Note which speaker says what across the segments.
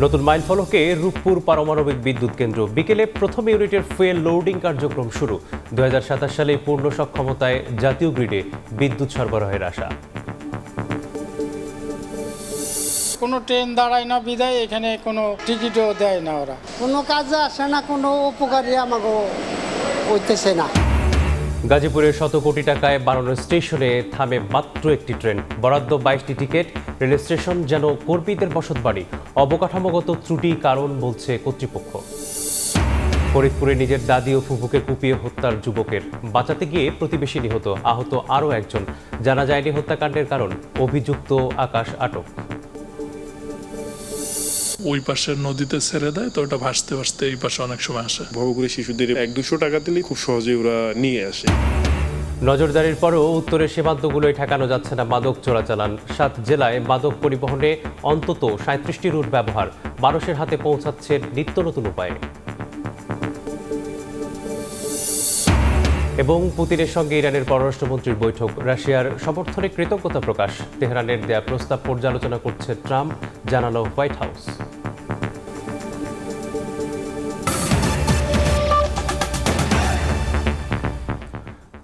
Speaker 1: নতুন মাইলফলকে রূপপুর পারমাণবিক বিদ্যুৎ কেন্দ্র বিকেলে প্রথম ইউনিটের ফুয়েল লোডিং কার্যক্রম শুরু। 2027 সালে পূর্ণ সক্ষমতায় জাতীয় গ্রিডে বিদ্যুৎ সরবরাহের আশা।
Speaker 2: কোনো ট্রেন দাঁড়ায় না বিদায় এখানে কোনো টিকিটও দেয় না, ওরা
Speaker 3: কোনো কাজে আসে না, কোনো উপকারী আমাকে হইতেছে না।
Speaker 1: গাজীপুরের শত কোটি টাকায় বানানো স্টেশনে থামে মাত্র একটি ট্রেন, বরাদ্দ 22টি টিকিট। রেল স্টেশন যেন কর্মীদের বসতবাড়ি, অবকাঠামোগত ত্রুটি কারণ বলছে কর্তৃপক্ষ। ফরিদপুরে নিজের দাদি ও ফুফুকে কুপিয়ে হত্যার যুবকের, বাঁচাতে গিয়ে প্রতিবেশী নিহত, আহত আরও একজন। জানা যায়নি হত্যাকাণ্ডের কারণ, অভিযুক্ত আকাশ আটক।
Speaker 4: ওই পাশের নদীতে ছেড়ে দেয়, তো ওটা ভাসতে ভাসতে এই পাশে অনেক সময় আসে।
Speaker 5: ভবঘুরে শিশুদের 100-200 টাকা দিলে খুব সহজেই ওরা নিয়ে আসে।
Speaker 1: নজরদারির পরও উত্তরের সীমান্তগুলোয় ঠেকানো যাচ্ছে না মাদক চোরাচালান। 7 জেলায় মাদক পরিবহনে অন্তত 37টি রুট ব্যবহার, মানুষের হাতে পৌঁছাচ্ছে নিত্য নতুন উপায়ে। এবং পুতিনের সঙ্গে ইরানের পররাষ্ট্রমন্ত্রীর বৈঠক, রাশিয়ার সমর্থনে কৃতজ্ঞতা প্রকাশ। তেহরানের দেয়া প্রস্তাব পর্যালোচনা করছে ট্রাম্প, জানালো হোয়াইট হাউস।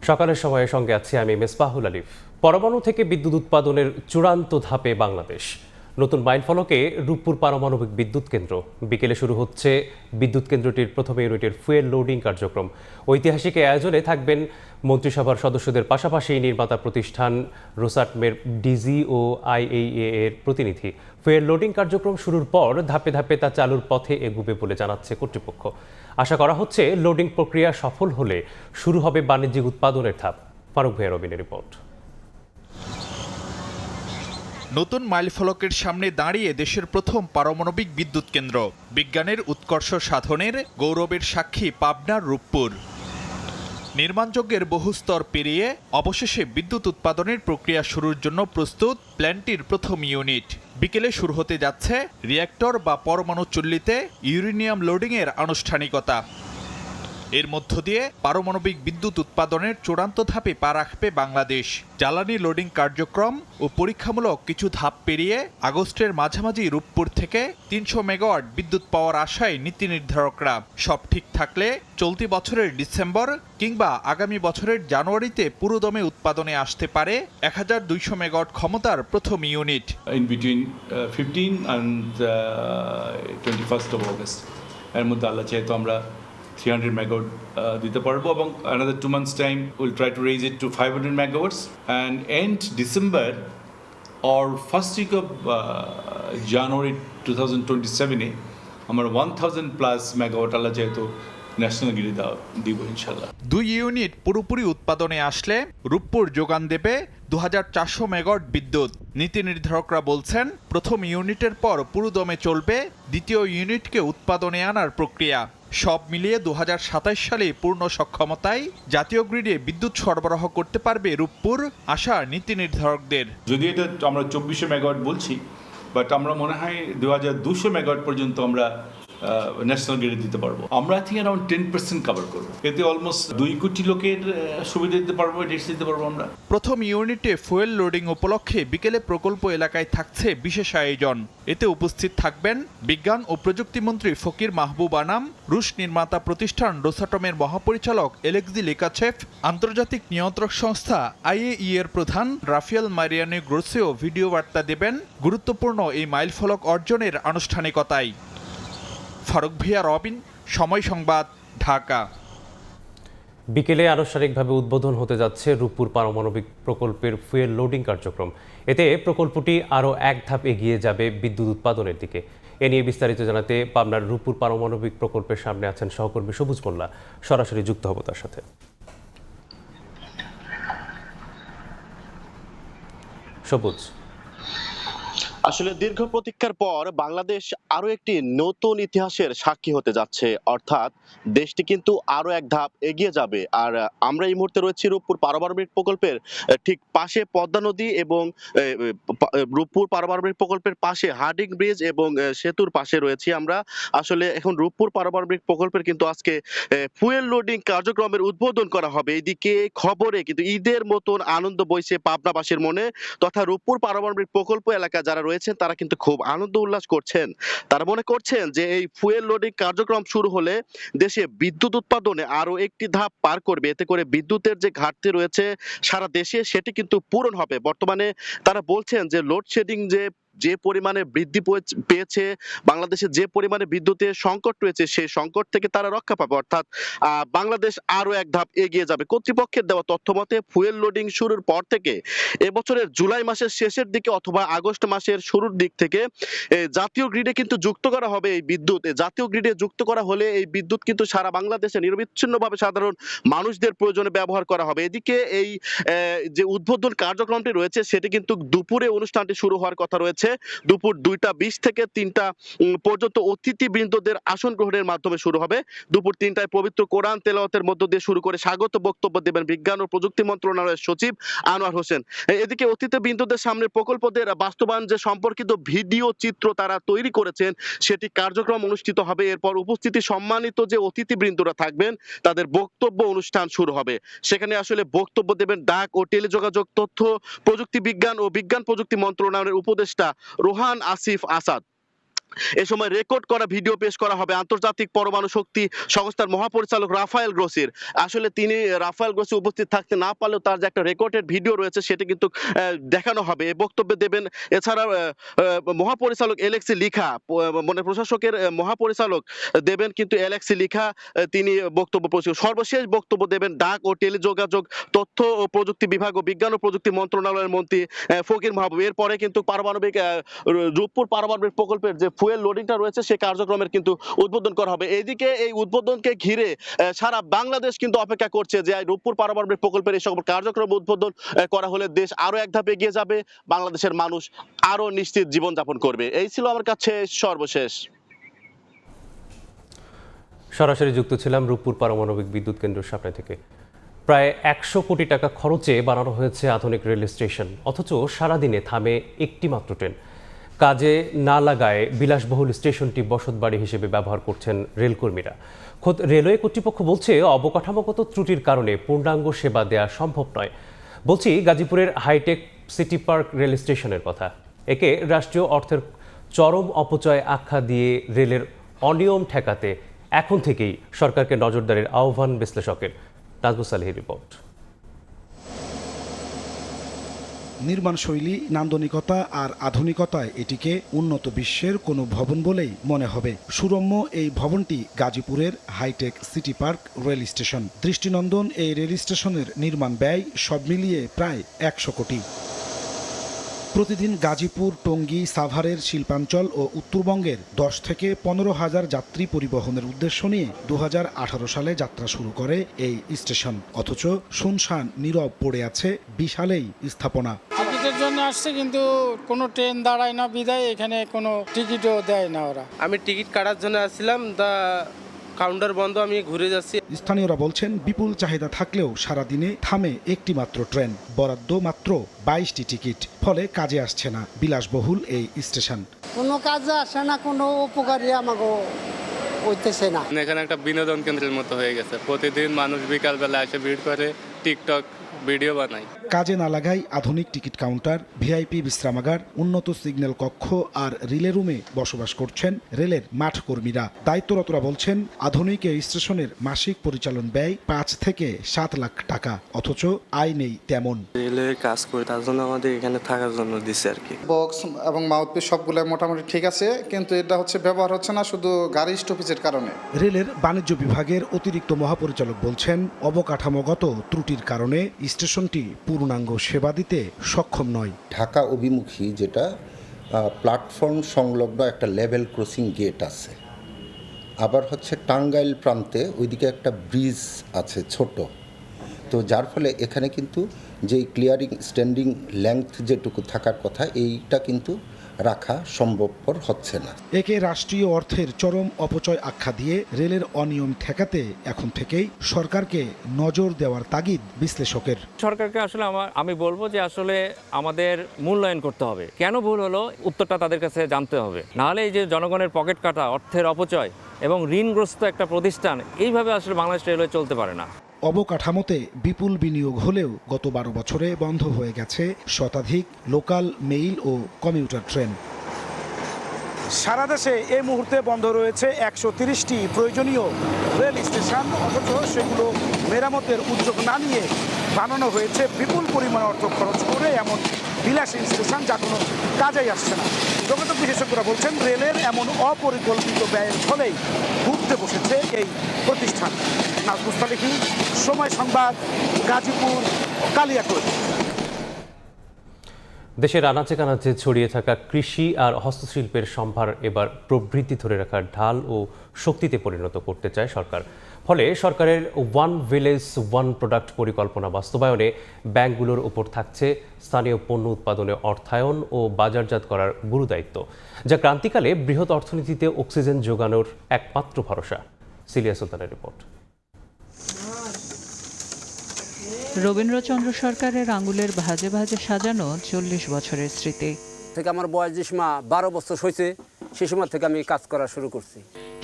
Speaker 1: সকালের সময়ের সঙ্গে আছি আমি মেসবাহুল আলিফ। পরমাণু থেকে বিদ্যুৎ উৎপাদনের চূড়ান্ত ধাপে বাংলাদেশ। নতুন মাইলফলকে রূপপুর পারমাণবিক বিদ্যুৎ কেন্দ্র। বিকেলে শুরু হচ্ছে বিদ্যুৎ কেন্দ্রটির প্রথম ইউনিটের ফুয়েল লোডিং কার্যক্রম। ঐতিহাসিক এই আয়োজনে থাকবেন মন্ত্রিসভার সদস্যদের পাশাপাশি নির্মাতা প্রতিষ্ঠান রোসাটমের ডিজি ও আইএইএ এর প্রতিনিধি। ফুয়েল লোডিং কার্যক্রম শুরুর পর ধাপে ধাপে তা চালুর পথে এগুবে বলে জানাচ্ছে কর্তৃপক্ষ। আশা করা হচ্ছে লোডিং প্রক্রিয়া সফল হলে শুরু হবে বাণিজ্যিক উৎপাদনের ধাপ। ফারুক ভাইয়া রবিনের রিপোর্ট।
Speaker 6: নতুন মাইলফলকের সামনে দাঁড়িয়ে দেশের প্রথম পারমাণবিক বিদ্যুৎ কেন্দ্র, বিজ্ঞানের উৎকর্ষ সাধনের গৌরবের সাক্ষী পাবনার রূপপুর। নির্মাণযজ্ঞের বহু স্তর পেরিয়ে অবশেষে বিদ্যুৎ উৎপাদনের প্রক্রিয়া শুরুর জন্য প্রস্তুত প্ল্যান্টটির প্রথম ইউনিট। বিকেলে শুরু হতে যাচ্ছে রিঅ্যাক্টর বা পরমাণু চুল্লিতে ইউরেনিয়াম লোডিংয়ের আনুষ্ঠানিকতা। এর মধ্য দিয়ে পারমাণবিক বিদ্যুৎ উৎপাদনের চূড়ান্ত ধাপে পা রাখবে বাংলাদেশ। জ্বালানি লোডিং কার্যক্রম ও পরীক্ষামূলক কিছু ধাপ পেরিয়ে আগস্টের মাঝামাঝি রূপপুর থেকে 300 মেগাওয়াট বিদ্যুৎ পাওয়ার আশায় নীতি নির্ধারকরা। সব ঠিক থাকলে চলতি বছরের ডিসেম্বর কিংবা আগামী বছরের জানুয়ারিতে পুরোদমে উৎপাদনে আসতে পারে 1200 মেগাওয়াট ক্ষমতার প্রথম unit.
Speaker 7: In between 15 and 21st of August এর মধ্যে আল্লাহ চাই তো আমরা 300 megawatt দিতে পারবো, এবং another 2 months time we'll try to raise it to 500 megawatts and end December or first week of January 2027 এ আমরা 1000 plus megawatt আল্লাহ চাই তো ন্যাশনাল গ্রিডে দিব ইনশাআল্লাহ।
Speaker 6: 2 ইউনিট পুরোপুরি উৎপাদনে আসলে রূপপুর যোগান দেবে 2400 মেগাওয়াট বিদ্যুৎ। নীতি নির্ধারকরা বলছেন প্রথম ইউনিটের পর পুরোদমে চলবে দ্বিতীয় ইউনিটকে উৎপাদনে আনার প্রক্রিয়া। সব মিলিয়ে 2027 সালে পূর্ণ সক্ষমতায় জাতীয় গ্রিডে বিদ্যুৎ সরবরাহ করতে পারবে রূপপুর, আশা নীতি নির্ধারকদের।
Speaker 7: যদি এটা আমরা 2400 মেগাওয়াট বলছি, বাট আমরা মনে হয় 2200 মেগাওয়াট পর্যন্ত আমরা ন্যাশনাল গ্রিডে দিতে পারবো। আমরা আই থিঙ্ক অ্যারাউন্ড 10% কভার করবো। এতে অলমোস্ট 2 কোটি লোকের সুবিধা দিতে পারবো, রেটস দিতে পারবো আমরা।
Speaker 6: প্রথম ইউনিটে ফুয়েল লোডিং উপলক্ষে বিকেলে প্রকল্প এলাকায় থাকছে বিশেষ আয়োজন। এতে উপস্থিত থাকবেন বিজ্ঞান ও প্রযুক্তি মন্ত্রী ফকির মাহবুব আনাম, রুশ নির্মাতা প্রতিষ্ঠান রোসাটমের মহাপরিচালক এলেক্সি লিকাচেভ, আন্তর্জাতিক নিয়ন্ত্রক সংস্থা আইএই এর প্রধান রাফায়েল মারিয়ানো গ্রোসিও ভিডিও বার্তা দেবেন গুরুত্বপূর্ণ এই মাইলফলক অর্জনের আনুষ্ঠানিকতায়। ফারুক ভাইয়া রবিন, সময় সংবাদ, ঢাকা।
Speaker 1: বিকেলে আনুষ্ঠানিকভাবে উদ্বোধন হতে যাচ্ছে রূপপুর পারমাণবিক প্রকল্পের ফুয়েল লোডিং কার্যক্রম। এতে প্রকল্পটি আরও এক ধাপ এগিয়ে যাবে বিদ্যুৎ উৎপাদনের দিকে। এ নিয়ে বিস্তারিত জানাতে পাবনার রূপপুর পারমাণবিক প্রকল্পের সামনে আছেন সহকর্মী সবুজ মোল্লা। সরাসরি যুক্ত হব তার সাথে। সবুজ,
Speaker 8: আসলে দীর্ঘ প্রতীক্ষার পর বাংলাদেশ আরো একটি নতুন ইতিহাসের সাক্ষী হতে যাচ্ছে, অর্থাৎ দেশটি কিন্তু আরো এক ধাপ এগিয়ে যাবে। আর আমরা এই মুহূর্তে রয়েছি রূপপুর পারমাণবিক প্রকল্পের ঠিক পাশে পদ্মা নদী এবং রূপপুর পারমাণবিক প্রকল্পের পাশে হার্ডিং ব্রিজ এবং সেতুর পাশে রয়েছি আমরা। আসলে এখন রূপপুর পারমাণবিক প্রকল্পের কিন্তু আজকে ফুয়েল লোডিং কার্যক্রমের উদ্বোধন করা হবে। এইদিকে খবরে কিন্তু ঈদের মতন আনন্দ বইছে পাবনাবাসীর মনে, তথা রূপপুর পারমাণবিক প্রকল্প এলাকা যারা রয়েছে রয়েছেন তারা কিন্তু খুব আনন্দ উল্লাস করছেন। তারা মনে করছেন যে এই ফুয়েল লোডিং কার্যক্রম শুরু হলে দেশে বিদ্যুৎ উৎপাদনে আরো একটি ধাপ পার করবে। এতে করে বিদ্যুতের যে ঘাটতি রয়েছে সারা দেশে সেটি কিন্তু পূরণ হবে। বর্তমানে তারা বলছেন যে লোডশেডিং যে পরিমাণে বৃদ্ধি পেয়েছে, বাংলাদেশে যে পরিমাণে বিদ্যুতের সংকট রয়েছে সেই সংকট থেকে তারা রক্ষা পাবে, অর্থাৎ বাংলাদেশ আরো এক ধাপ এগিয়ে যাবে। কর্তৃপক্ষের দেওয়া তথ্য মতে ফুয়েল লোডিং শুরুর পর থেকে এবছরের জুলাই মাসের শেষের দিকে অথবা আগস্ট মাসের শুরুর দিক থেকে জাতীয় গ্রিডে কিন্তু যুক্ত করা হবে এই বিদ্যুৎ। জাতীয় গ্রিডে যুক্ত করা হলে এই বিদ্যুৎ কিন্তু সারা বাংলাদেশে নিরবিচ্ছিন্নভাবে সাধারণ মানুষদের প্রয়োজনে ব্যবহার করা হবে। এদিকে এই যে উদ্বোধন কার্যক্রমটি রয়েছে সেটি কিন্তু দুপুরে অনুষ্ঠানটি শুরু হওয়ার কথা রয়েছে। দুপুর 2:20 থেকে 3টা পর্যন্ত অতিথিবৃন্দদের আসন গ্রহণের মাধ্যমে শুরু হবে। দুপুর 3টায় পবিত্র কোরআন তেলাওয়াতের মধ্য দিয়ে শুরু করে স্বাগত বক্তব্য দেবেন বিজ্ঞান ও প্রযুক্তি মন্ত্রণালয়ের সচিব আনোয়ার হোসেন। এদিকে অতিথিবৃন্দদের সামনে প্রকল্পদের বাস্তবায়ন যে সম্পর্কিত ভিডিও চিত্র তারা তৈরি করেছেন সেটি কার্যক্রম অনুষ্ঠিত হবে। এরপর উপস্থিতি সম্মানিত যে অতিথিবৃন্দরা থাকবেন তাদের বক্তব্য অনুষ্ঠান শুরু হবে। সেখানে আসলে বক্তব্য দেবেন ডাক ও টেলিযোগাযোগ, তথ্য প্রযুক্তি বিজ্ঞান ও বিজ্ঞান প্রযুক্তি মন্ত্রণালয়ের উপদেষ্টা রোহান আসিফ আসাদ। এ সময় রেকর্ড করা ভিডিও পেশ করা হবে আন্তর্জাতিক পরমাণু শক্তি সংস্থার মহাপরিচালক রাফায়েল গ্রোসির। আসলে তিনি রাফায়েল গ্রোসি উপস্থিত থাকতে না পারলেও তার যে একটা রেকর্ডেড ভিডিও রয়েছে সেটা কিন্তু দেখানো হবে। এই বক্তব্যে দেবেন এছাড়া মহাপরিচালক এলেক্সি লিখা, মানে প্রশাসকের মহাপরিচালক দেবেন কিন্তু এলেক্সি লিখা তিনি বক্তব্য সর্বশেষ বক্তব্য দেবেন ডাক ও টেলিযোগাযোগ, তথ্য ও প্রযুক্তি বিভাগ ও বিজ্ঞান ও প্রযুক্তি মন্ত্রণালয়ের মন্ত্রী ফকির মাহবুব। এরপরে কিন্তু রূপপুর পারমাণবিক প্রকল্পের যে ফুয়েল লোডিংটা রয়েছে সেই কার্যক্রমের কিন্তু উদ্বোধন করা হবে। এদিকে এই উদ্বোধনকে ঘিরে সারা বাংলাদেশ কিন্তু অপেক্ষা করছে যে রূপপুর পারমাণবিক প্রকল্পের এই সকল কার্যক্রম উদ্বোধন করা হলে দেশ আরো এক ধাপ এগিয়ে যাবে, বাংলাদেশের মানুষ আরো নিশ্চিত জীবনযাপন করবে। এই ছিল আমার কাছে সর্বশেষ।
Speaker 1: সরাসরি যুক্ত ছিলাম রূপপুর পারমাণবিক বিদ্যুৎ কেন্দ্রের সামনে থেকে। প্রায় 100 কোটি টাকা খরচে বানানো হয়েছে আধুনিক রেল স্টেশন, অথচ সারাদিনে থামে একটি মাত্র ট্রেন। কাজে না লাগায় বিলাসবহুল স্টেশনটি বসতবাড়ি হিসেবে ব্যবহার করছেন রেলকর্মীরা। খোদ রেলওয়ে কর্তৃপক্ষ বলছে অবকাঠামোগত ত্রুটির কারণে পূর্ণাঙ্গ সেবা দেওয়া সম্ভব নয়। বলছি গাজীপুরের হাইটেক সিটি পার্ক রেল স্টেশনের কথা। একে রাষ্ট্রীয় অর্থের চরম অপচয় আখ্যা দিয়ে রেলের অনিয়ম ঠেকাতে এখন থেকেই সরকারকে নজরদারির আহ্বান বিশ্লেষকের। নাজমুস আলীর রিপোর্ট।
Speaker 9: নির্মাণশৈলী, নান্দনিকতা আর আধুনিকতায় এটিকে উন্নত বিশ্বের কোনো ভবন বলেই মনে হবে। সুরম্য এই ভবনটি গাজীপুরের high tech city park rail station. দৃষ্টিনন্দন এই রেল স্টেশনের নির্মাণ ব্যয় সব মিলিয়ে প্রায় 100 কোটি। প্রতিদিন গাজীপুর, টঙ্গী, সাভারের শিল্পাঞ্চল ও উত্তরবঙ্গের 10 থেকে 15 হাজার যাত্রী পরিবহনের উদ্দেশ্য নিয়ে 2018 সালে যাত্রা শুরু করে এই স্টেশন। অথচ শুনশান নীরব পড়ে আছে বিশাল এই স্থাপনা।
Speaker 2: টিকিটের জন্য আসছে কিন্তু কোনো ট্রেন দাঁড়ায় না বিদায় এখানে কোনো টিকিটও দেয় না ওরা।
Speaker 10: আমি টিকিট কাটার জন্য আসছিলাম, কাউন্টার বন্ধ, আমি ঘুরে যাচ্ছি।
Speaker 9: স্থানীয়রা বলছেন বিপুল চাহিদা থাকলেও সারাদিনে থামে একটি মাত্র ট্রেন, বরাদ্দ মাত্র 22টি টিকিট, ফলে কাজে আসছে না বিলাসবহুল এই স্টেশন।
Speaker 3: কোনো কাজে আসে না, কোনো উপকারী আমাকে হইতেছে না।
Speaker 10: এখানে একটা বিনোদন কেন্দ্রের মতো হয়ে গেছে। প্রতিদিন মানুষ বিকালবেলা এসে ভিড় করে টিকটক ভিডিও বানায়।
Speaker 9: কাজে না লাগায় আধুনিক টিকিট কাউন্টার, ভিআইপি বিশ্রামাগার, উন্নত সিগন্যাল কক্ষ আর রিলে রুমে বসবাস করছেন রেলের মাঠ কর্মীরা। দায়িত্বরতরা বলছেন আধুনিক এই স্টেশনের মাসিক পরিচালন ব্যয় 5 থেকে 7 লাখ টাকা, অথচ আয় নেই তেমন।
Speaker 10: রেলের কাজ করে তার জন্য আমাদের এখানে থাকার জন্য দিচ্ছে আর কি।
Speaker 11: বক্স এবং মাউথপিস সবগুলো মোটামুটি ঠিক আছে, কিন্তু এটা হচ্ছে ব্যবহার হচ্ছে না শুধু গাড়ি স্টপেজের কারণে।
Speaker 9: রেলের বাণিজ্য বিভাগের অতিরিক্ত মহাপরিচালক বলছেন অবকাঠামোগত ত্রুটির কারণে স্টেশনটি পূর্ণাঙ্গ সেবা দিতে সক্ষম নয়।
Speaker 12: ঢাকা অভিমুখী যেটা প্ল্যাটফর্ম সংলগ্ন একটা লেভেল ক্রসিং গেট আছে, আবার হচ্ছে টাঙ্গাইল প্রান্তে ওইদিকে একটা ব্রিজ আছে ছোট, তো যার ফলে এখানে কিন্তু যেই ক্লিয়ারিং স্ট্যান্ডিং লেংথ যেটুকু থাকার কথা এইটা কিন্তু রাখা সম্ভবপর হচ্ছে না।
Speaker 9: একে রাষ্ট্রীয় অর্থের চরম অপচয় আখ্যা দিয়ে রেলের অনিয়ম ঠেকাতে এখন থেকেই সরকারকে নজর দেওয়ার তাগিদ বিশ্লেষকের।
Speaker 13: সরকারকে আসলে আমি বলবো যে আসলে আমাদের মূল্যায়ন করতে হবে, কেন ভুল হলো উত্তরটা তাদের কাছে জানতে হবে। নাহলে এই যে জনগণের পকেট কাটা, অর্থের অপচয় এবং ঋণগ্রস্ত একটা প্রতিষ্ঠান, এইভাবে আসলে বাংলাদেশ রেলওয়ে চলতে পারে না।
Speaker 9: অবকাঠামোতে বিপুল বিনিয়োগ হলেও গত 12 বছরে বন্ধ হয়ে গেছে শতাধিক লোকাল, মেইল ও কমিউটার ট্রেন। সারা দেশে এই মুহূর্তে বন্ধ রয়েছে 130টি প্রয়োজনীয় রেল স্টেশন, অথচ সেগুলো মেরামতের উদ্যোগ না নিয়ে বানানো হয়েছে বিপুল পরিমাণ অর্থ খরচ করে এমন বিলাসী স্টেশন, যা কোনো কাজেই আসছে না। যোগাযোগ বিশেষজ্ঞরা বলছেন, রেলের এমন অপরিকল্পিত ব্যয়ের ফলেই ঘুরতে বসেছে এই প্রতিষ্ঠান। নাজমুস্তালিহি, সময় সংবাদ, গাজীপুর, কালিয়াকৈর।
Speaker 1: দেশের আনাচে কানাচে ছড়িয়ে থাকা কৃষি আর হস্তশিল্পের সম্ভার এবার প্রবৃদ্ধি ধরে রাখার ঢাল ও শক্তিতে পরিণত করতে চায় সরকার। ফলে সরকারের ওয়ান ভিলেজ ওয়ান প্রোডাক্ট পরিকল্পনা বাস্তবায়নে ব্যাংকগুলোর উপর থাকছে স্থানীয় পণ্য উৎপাদনে অর্থায়ন ও বাজারজাত করার গুরুদায়িত্ব, যা ক্রান্তিকালে বৃহৎ অর্থনীতিতে অক্সিজেন যোগানোর একমাত্র ভরসা। সিলিয়া সুলতানের রিপোর্ট।
Speaker 14: রবীন্দ্রচন্দ্র সরকারের আঙুলের ভাজে ভাজে সাজানো 40 বছরের স্মৃতি
Speaker 3: থেকে আমার বয়স যে সময় 12 বছর হয়েছে, সেই সময় থেকে আমি কাজ করা শুরু করছি।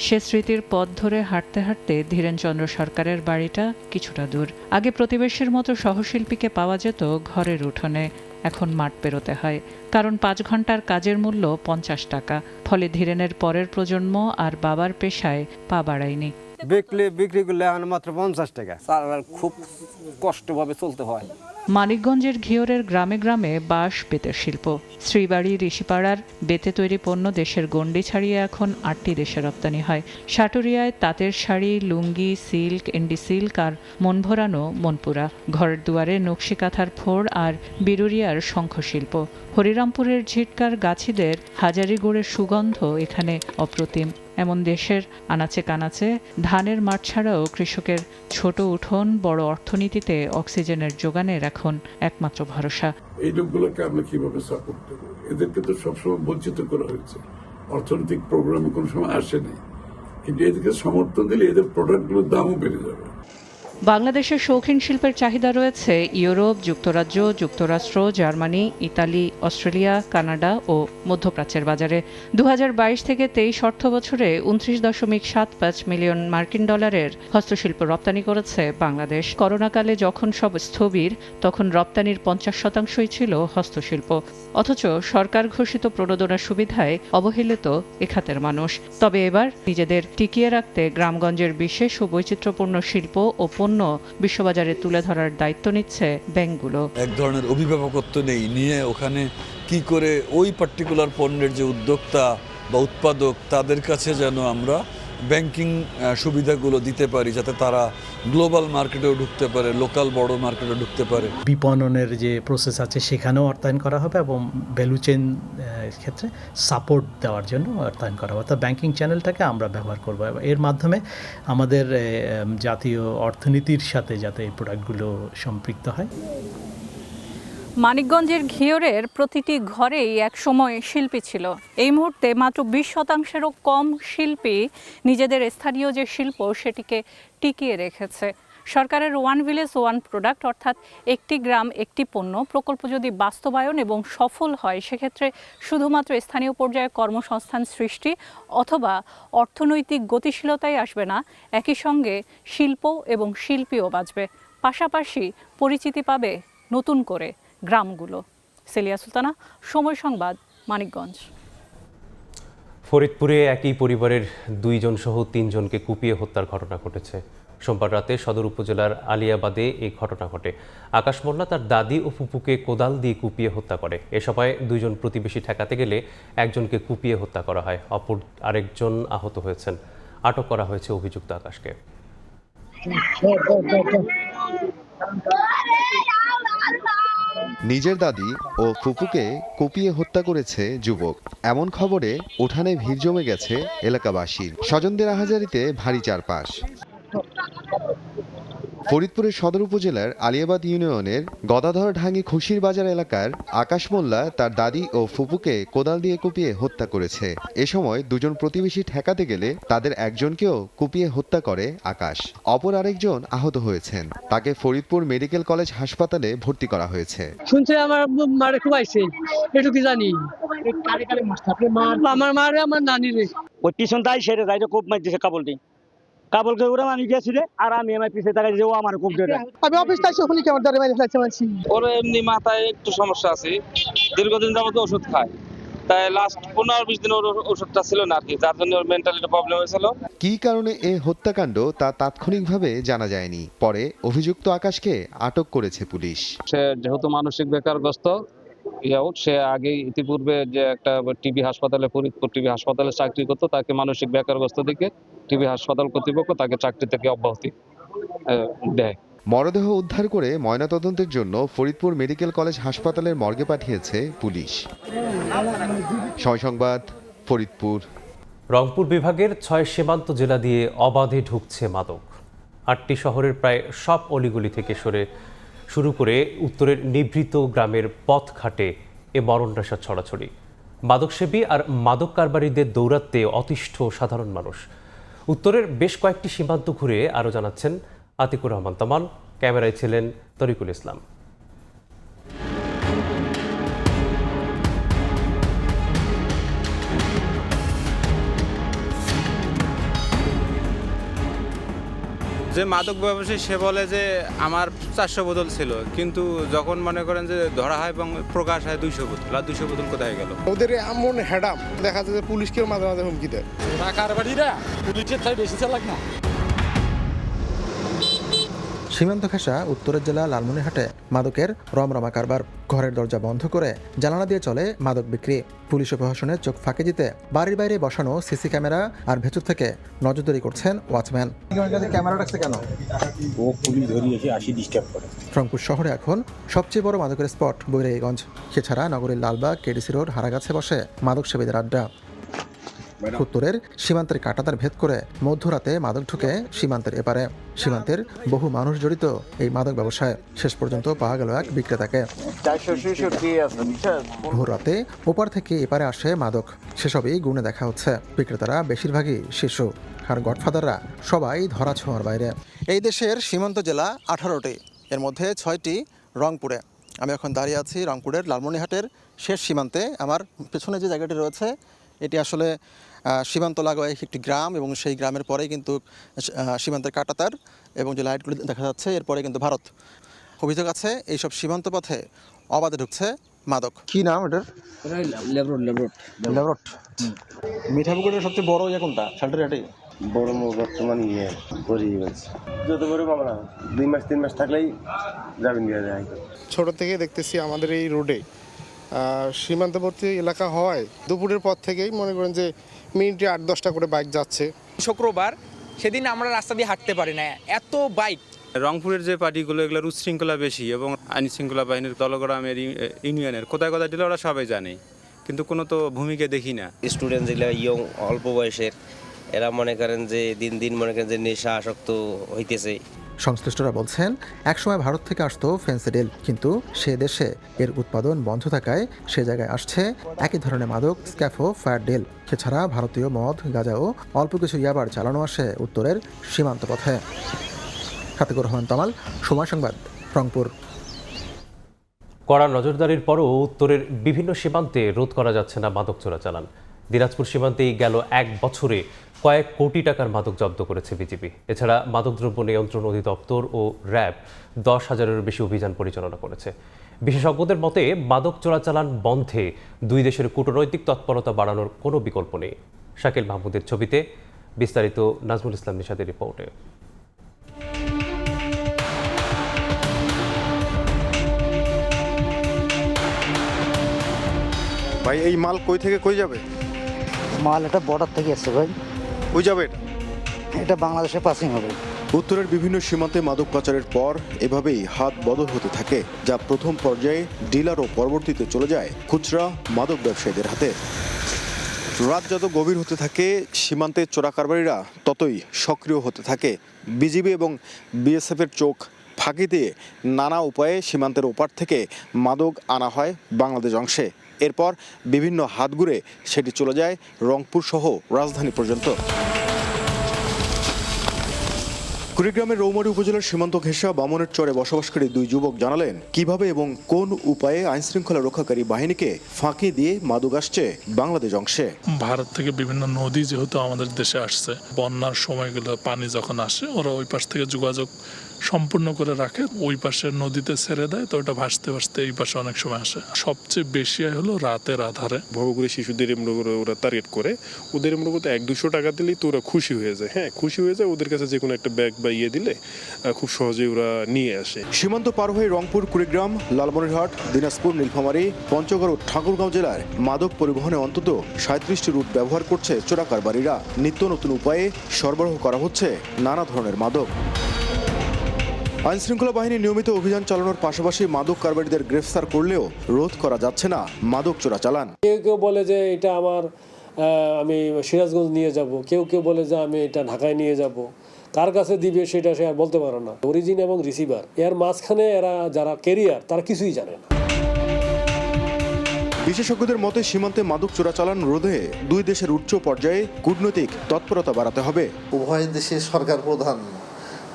Speaker 14: সে স্মৃতির পথ ধরে হাঁটতে হাঁটতে ধীরেনচন্দ্র সরকারের বাড়িটা কিছুটা দূর। আগে প্রতিবেশীর মতো সহশিল্পীকে পাওয়া যেত ঘরের উঠোনে, এখন মাঠ পেরোতে হয়, কারণ 5 ঘন্টার কাজের মূল্য 50 টাকা। ফলে ধীরেনের পরের প্রজন্ম আর বাবার পেশায় পা বাড়ায়নি।
Speaker 3: বিক্রি করলে এখন মাত্র 50 টাকা, খুব কষ্টভাবে চলতে হয়।
Speaker 14: মানিকগঞ্জের ঘিওরের গ্রামে গ্রামে বাঁশ বেতের শিল্প। শ্রীবাড়ি, ঋষিপাড়ার বেতে তৈরি পণ্য দেশের গণ্ডি ছাড়িয়ে এখন 8টি দেশে রপ্তানি হয়। সাটুরিয়ায় তাঁতের শাড়ি, লুঙ্গি, সিল্ক, ইন্ডি সিল্ক আর মন ভরানো মনপুরা। ঘরের দুয়ারে নকশি কাঁথার ফোড় আর বিরুরিয়ার শঙ্খশিল্প। হরিরামপুরের ঝিটকার গাছিদের হাজারি গুড়ের সুগন্ধ এখানে অপ্রতিম। এমন দেশের আনাচে কানাচে ধানের মাঠ ছাড়াও কৃষকের ছোট উঠোন বড় অর্থনীতিতে অক্সিজেনের যোগানের এখন একমাত্র ভরসা।
Speaker 15: এই লোকগুলোকে আমরা কিভাবে সাপোর্ট দেবো? এদেরকে তো সবসময় বঞ্চিত করা হয়েছে, অর্থনৈতিক প্রোগ্রামে কোনো সময় আসেনি, কিন্তু এদেরকে সমর্থন দিলে এদের প্রোডাক্টগুলোর দামও বেড়ে যাবে।
Speaker 14: বাংলাদেশের শৌখিন শিল্পের চাহিদা রয়েছে ইউরোপ, যুক্তরাজ্য, যুক্তরাষ্ট্র, জার্মানি, ইতালি, অস্ট্রেলিয়া, কানাডা ও মধ্যপ্রাচ্যের বাজারে। 2022 থেকে 23 অর্থবছরে 29.75 মিলিয়ন মার্কিন ডলারের হস্তশিল্প রপ্তানি করেছে বাংলাদেশ। করোনাকালে যখন সব স্থবির, তখন রপ্তানির 50%ই ছিল হস্তশিল্প। অথচ সরকার ঘোষিত প্রণোদনা সুবিধায় অবহেলিত এ খাতের মানুষ। তবে এবার নিজেদের টিকিয়ে রাখতে গ্রামগঞ্জের বিশেষ ও বৈচিত্র্যপূর্ণ শিল্প ও পণ্য বিশ্ববাজারে তুলে ধরার দায়িত্ব নিচ্ছে ব্যাংকগুলো।
Speaker 16: এক ধরনের অভিভাবকত্ব নিয়ে ওখানে কি করে ওই পার্টিকুলার পণ্যের যে উদ্যোক্তা বা উৎপাদক, তাদের কাছে যেন আমরা ব্যাংকিং সুবিধাগুলো দিতে পারি, যাতে তারা গ্লোবাল মার্কেটেও ঢুকতে পারে, লোকাল বড় মার্কেটে ঢুকতে পারে।
Speaker 17: বিপণনের যে প্রসেস আছে সেখানেও অর্থায়ন করা হবে এবং ভ্যালু চেইন ক্ষেত্রে সাপোর্ট দেওয়ার জন্য অর্থায়ন করা হবে। অর্থাৎ ব্যাংকিং চ্যানেলটাকে আমরা ব্যবহার করব, এর মাধ্যমে আমাদের জাতীয় অর্থনীতির সাথে যাতে এই প্রোডাক্টগুলো সম্পৃক্ত হয়।
Speaker 18: মানিকগঞ্জের ঘিওরের প্রতিটি ঘরেই একসময় শিল্পী ছিল। এই মুহূর্তে মাত্র 20%-এরও কম শিল্পী নিজেদের স্থানীয় যে শিল্প সেটিকে টিকিয়ে রেখেছে। সরকারের ওয়ান ভিলেজ ওয়ান প্রোডাক্ট অর্থাৎ একটি গ্রাম একটি পণ্য প্রকল্প যদি বাস্তবায়ন এবং সফল হয়, সেক্ষেত্রে শুধুমাত্র স্থানীয় পর্যায়ে কর্মসংস্থান সৃষ্টি অথবা অর্থনৈতিক গতিশীলতাই আসবে না, একই সঙ্গে শিল্প এবং শিল্পীও বাঁচবে। পাশাপাশি পরিচিতি পাবে নতুন করে গ্রামগুলো। সিলিয়া সুলতানা, সময় সংবাদ, মানিকগঞ্জ।
Speaker 1: ফরিদপুরে একই পরিবারের 2 জন সহ 3 জনকে কুপিয়ে হত্যার ঘটনা ঘটেছে। সোমবার রাতে সদর উপজেলার আলিয়াবাদে এই ঘটনা ঘটে। আকাশ মোল্লা তার দাদি ও ফুপুকে কোদাল দিয়ে কুপিয়ে হত্যা করে। এ সময় 2 জন প্রতিবেশী ঠেকাতে গেলে একজনকে কুপিয়ে হত্যা করা হয়। অপর আরেকজন আহত হয়েছেন। আটক করা হয়েছে অভিযুক্ত আকাশকে।
Speaker 19: নিজের দাদি ও ফুপুকে কুপিয়ে হত্যা করেছে যুবক। এমন খবরে উঠানে ভিড় জমে গেছে এলাকাবাসীর। স্বজনদের আহাজারিতে ভারী চারপাশ। ফরিদপুরের সদর উপজেলার আলিয়াবাদ ইউনিয়নের গদাধরঢাঙ্গি খুশির বাজার এলাকার আকাশ মোল্লা তার দাদি ও ফুপুকে কোদাল দিয়ে কুপিয়ে হত্যা করেছে। এ সময় 2 জন প্রতিবেশী ঠেকাতে গেলে তাদের একজনকেও কুপিয়ে হত্যা করে আকাশ। অপর আরেকজন আহত হয়েছেন। তাকে ফরিদপুর মেডিকেল কলেজ হাসপাতালে ভর্তি করা হয়েছে।
Speaker 20: শুনছে আমার মারে খুব আইছে, এটুকু জানি। আমার মারে আমার নানি রে ওই পিছন দাই সেরে যাইতে খুব মার দিছে কাবলটি। কাবলকে ওরা আমি গেছি রে আর আমি আমার পিছিয়ে তাকাই যে ও আমার খুব জোরে আমি অফিস তাইছি ওখানে কি আমার দাঁড়ে মারি ফেলছে মানছি
Speaker 10: ওর এমনি মাথায় একটু সমস্যা আছে, দীর্ঘদিন যাবত ওষুধ খায়, তাই লাস্ট 15-20 দিন ওর ওষুধটা ছিল না আর কি, যার জন্য ওর মেন্টালিটি প্রবলেম হয়েছিল।
Speaker 19: কী কারণে এ হত্যাকাণ্ড তা তাৎক্ষণিকভাবে জানা যায়নি। পরে অভিযুক্ত আকাশকে আটক করেছে পুলিশ।
Speaker 10: সে যেহেতু মানসিক বেকারগ্রস্ত, সে আগে ইতিপূর্বে যে একটা টিবি হাসপাতালে, ফরিদপুর টিবি হাসপাতালে চাকরি করতো, তাকে মানসিক বেকারগ্রস্ত দিকে টিবি হাসপাতাল কর্তৃপক্ষ তাকে চাকরি থেকে অব্যাহতি দেয়।
Speaker 19: মরদেহ উদ্ধার করে ময়নাতদন্তের জন্য ফরিদপুর মেডিকেল কলেজ হাসপাতালের মর্গে পাঠিয়েছে পুলিশ। সময় সংবাদ, ফরিদপুর।
Speaker 1: রংপুর বিভাগের 6 সীমান্ত জেলা দিয়ে অবাধে ঢুকছে মাদক। 8টি শহরের প্রায় সব অলিগলি থেকে শুরু করে উত্তরের নিভৃত গ্রামের পথ ঘাটে এ মরণরাশা ছড়াছড়ি। মাদকসেবী আর মাদক কারবারিদের দৌরাত্মে অতিষ্ঠ সাধারণ মানুষ। উত্তরের বেশ কয়েকটি সীমান্ত ঘুরে আরও জানাচ্ছেন আতিকুর রহমান তামান। ক্যামেরায় ছিলেন তরিকুল ইসলাম।
Speaker 3: যে মাদক ব্যবসায়ী সে বলে যে আমার 400 বোতল ছিল, কিন্তু যখন মনে করেন যে ধরা হয় এবং প্রকাশ হয় 200 বোতল, আর 200 বোতল কোথায় গেল?
Speaker 11: ওদের এমন হেডাম দেখা যায় যে পুলিশকেও মাঝে মাঝে হুমকি দেয়।
Speaker 2: কারবারিরা পুলিশের চাই বেশি চালাক না।
Speaker 21: সীমান্ত ঘেঁষা উত্তরের জেলা লালমনিরহাটে মাদকের রমরমা কারবার। ঘরের দরজা বন্ধ করে জানালা দিয়ে চলে মাদক বিক্রি। পুলিশ ও প্রশাসনের চোখ ফাঁকি দিতে বাড়ির বাইরে বসানো সিসি ক্যামেরা আর ভেতর থেকে নজরদারি করছেন ওয়াচম্যান। ক্যামেরা রাখছে কেন? ও পুলিশ ধরিয়ে এসে আসি ডিস্টার্ব করে। রংপুর শহরে এখন সবচেয়ে বড় মাদকের স্পট বৈরাগীগঞ্জ। এছাড়া নগরীর লালবাগ, কেডিসি রোড, হারাগাছে বসে মাদক সেবীদের আড্ডা। উত্তরের সীমান্তের কাঁটাতার ভেদ করে মধ্যরাতে মাদক ঢুকে সীমান্তের এপারে। সীমান্তের বহু মানুষ জড়িত এই মাদক ব্যবসায়। শেষ পর্যন্ত পাওয়া গেল এক বিক্রেতাকে। ভোর রাতে ওপার থেকে এপারে আসে মাদক, সেসবই গুণে দেখা হচ্ছে। বিক্রেতারা বেশিরভাগই শিশু, আর গডফাদাররা সবাই ধরা ছোঁয়ার বাইরে। এই দেশের সীমান্ত জেলা 18টি, এর মধ্যে 6টি রংপুরে। আমি এখন দাঁড়িয়ে আছি রংপুরের লালমনিরহাটের শেষ সীমান্তে। আমার পেছনে যে জায়গাটি রয়েছে এটি আসলে সীমান্ত লাগোয়া একটি গ্রাম, এবং সেই গ্রামের পরেই কিন্তু সীমান্তের কাঁটাতার এবং যে লাইটগুলো দেখা যাচ্ছে, এরপরে কিন্তু ভারত। অভিযোগ আছে এইসব সীমান্ত পথে অবাধে ঢুকছে মাদক। কি নাম এটার? লেবরট। মিঠাপুকুরের সবচেয়ে বড় ইয়ে কোনটা? শালটারি
Speaker 22: বড় বর্তমান যত বড় মামলা 2 মাস 3 মাস থাকলেই জামিন দেওয়া যায়।
Speaker 11: ছোট থেকে দেখতেছি আমাদের এই রোডে সীমান্তবর্তী এলাকা হয়, দুপুরের পর থেকেই মনে করেন যে মিনিটে 8-10টা করে বাইক যাচ্ছে।
Speaker 23: শুক্রবার সেদিন আমরা রাস্তা দিয়ে হাঁটতে পারি না, এত বাইক।
Speaker 3: রংপুরের যে পার্টিগুলো এগুলোর উচ্ছৃঙ্খলা বেশি, এবং আইন শৃঙ্খলা বাহিনীর দলগ্রামের ইউনিয়নের কোথায় কোথায় দিলে ওরা সবাই জানে, কিন্তু কোনো তো ভূমিকা দেখি না।
Speaker 22: স্টুডেন্ট যেগুলো ইয়ং অল্প বয়সের, এরা মনে করেন যে দিন দিন মনে করেন যে নেশা আসক্ত হইতেছে।
Speaker 21: সংশ্লিষ্টরা বলছেন একসময় ভারত থেকে আসতো ফেন্সিডিল, কিন্তু সে দেশে এর উৎপাদন বন্ধ থাকায় সে জায়গায় আসছে একই ধরনের মাদক স্ক্যাফো ফায়ারডেল। এছাড়া ভারতীয় মদ, গাঁজা ও অল্প কিছু ইয়াবার চালানো আসে উত্তরের সীমান্ত পথে। আতিকুর রহমান তামাল, সময় সংবাদ, রংপুর।
Speaker 1: কড়া নজরদারির পরও উত্তরের বিভিন্ন সীমান্তে রোধ করা যাচ্ছে না মাদক চোরাচালান। দিনাজপুর সীমান্তেই গেল 1 বছরে কয়েক কোটি টাকার মাদক জব্দ করেছে বিজিবি। এছাড়া মাদকদ্রব্য নিয়ন্ত্রণ অধিদপ্তর ও র্যাব 10,000-এরও বেশি অভিযান পরিচালনা করেছে। বিশেষজ্ঞদের মতে মাদক চোরাচালান বন্ধে দুই দেশের কূটনৈতিক তৎপরতা বাড়ানোর কোনো বিকল্প নেই। শাকিল মাহমুদের ছবিতে বিস্তারিত নাজমুল ইসলাম নিশাদের রিপোর্টে।
Speaker 24: ভাই এই মাল কই থেকে কই যাবে?
Speaker 25: মাল এটা বর্ডার থেকে আসছে ভাই।
Speaker 24: কই যাবে
Speaker 25: এটা বাংলাদেশে পাসিং হবে।
Speaker 8: উত্তরের বিভিন্ন সীমান্তে মাদক পাচারের পর এভাবেই হাত বদল হতে থাকে, যা প্রথম পর্যায়ে ডিলার ও পরবর্তীতে চলে যায় খুচরা মাদক ব্যবসায়ীদের হাতে। রাত যত গভীর হতে থাকে সীমান্তে চোরা কারবারিরা ততই সক্রিয় হতে থাকে। বিজিবি এবং বিএসএফের চোখ ফাঁকি দিয়ে নানা উপায়ে সীমান্তের ওপার থেকে মাদক আনা হয় বাংলাদেশ অংশে। এরপর বিভিন্ন হাত ঘুরে সেটি চলে যায় রংপুর সহ রাজধানী পর্যন্ত।
Speaker 24: কুড়িগ্রামের রৌমারী উপজেলার সীমান্ত ঘেঁষা বামনের চরে বসবাসকারী দুই যুবক জানালেন কিভাবে এবং কোন উপায়ে আইনশৃঙ্খলা রক্ষাকারী বাহিনীকে ফাঁকি দিয়ে মাদক আসছে বাংলাদেশ অংশে।
Speaker 4: ভারত থেকে বিভিন্ন নদী যেহেতু আমাদের দেশে আসছে, বন্যার সময়গুলো পানি যখন আসে ওরা ওই পাশ থেকে যোগাযোগ সম্পূর্ণ করে রাখে, ওই পাশের নদীতে ছেড়ে দেয়, তো ওটা ভাসতে ভাসতে এই পাশে অনেক সময় আসে। সবচেয়ে বেশি হলো রাতের আধারে
Speaker 5: ভবঘুরে শিশুদের এমনি করে ওরা টার্গেট করে, ওদের এমনি করতে 100-200 টাকা দিলেই তো ওরা খুশি হয়ে যায়। হ্যাঁ, খুশি হয়ে যায়, ওদের কাছে যে কোনো একটা ব্যাগ বা ইয়ে দিলে খুব সহজেই ওরা নিয়ে আসে।
Speaker 24: সীমান্ত পার হয়ে রংপুর, কুড়িগ্রাম, লালমনিরহাট, দিনাজপুর, নীলফামারী, পঞ্চগড় ও ঠাকুরগাঁও জেলার মাদক পরিবহনে অন্তত 37টি রুট ব্যবহার করছে চোরাকারবারীরা। নিত্য নতুন উপায়ে সরবরাহ করা হচ্ছে নানা ধরনের মাদক। আইনশৃঙ্খলা বাহিনী নিয়মিত অভিযান চালানোর পাশাপাশি মাদক কারবারিদের গ্রেফতার করলেও রোধ করা যাচ্ছে না মাদক চোরাচালান।
Speaker 6: কেউ কেউ বলে যে এটা আমি সিরাজগঞ্জ নিয়ে যাব, কেউ কেউ বলে যে আমি এটা ঢাকায় নিয়ে যাব, কার কাছে দিবে সেটা সে আর বলতে পারে না। অরিজিন এবং রিসিভার এর মাঝখানে এরা যারা ক্যারিয়ার তারা কিছুই জানে না।
Speaker 24: বিশেষজ্ঞদের মতে সীমান্তে মাদক চোরাচালান রোধে দুই দেশের উচ্চ পর্যায়ে কূটনৈতিক তৎপরতা বাড়াতে হবে।
Speaker 7: উভয় দেশের সরকার প্রধান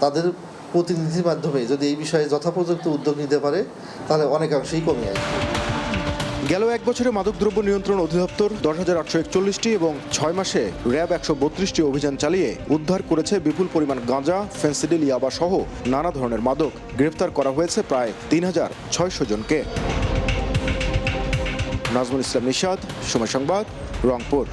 Speaker 7: তাদের প্রতিনিধির মাধ্যমে যদি এই বিষয়ে যথাপযুক্ত উদ্যোগ নিতে পারে তাহলে অনেকাংশেই কমে আসবে।
Speaker 24: গেল এক বছরে মাদকদ্রব্য নিয়ন্ত্রণ অধিদপ্তর 10,841টি এবং 6 মাসে র্যাব 132টি অভিযান চালিয়ে উদ্ধার করেছে বিপুল পরিমাণ গাঁজা, ফেন্সিডিল, ইয়াবা সহ নানা ধরনের মাদক। গ্রেফতার করা হয়েছে প্রায় 3,600 জনকে। নাজমুল ইসলাম নিশাদ, সময় সংবাদ, রংপুর।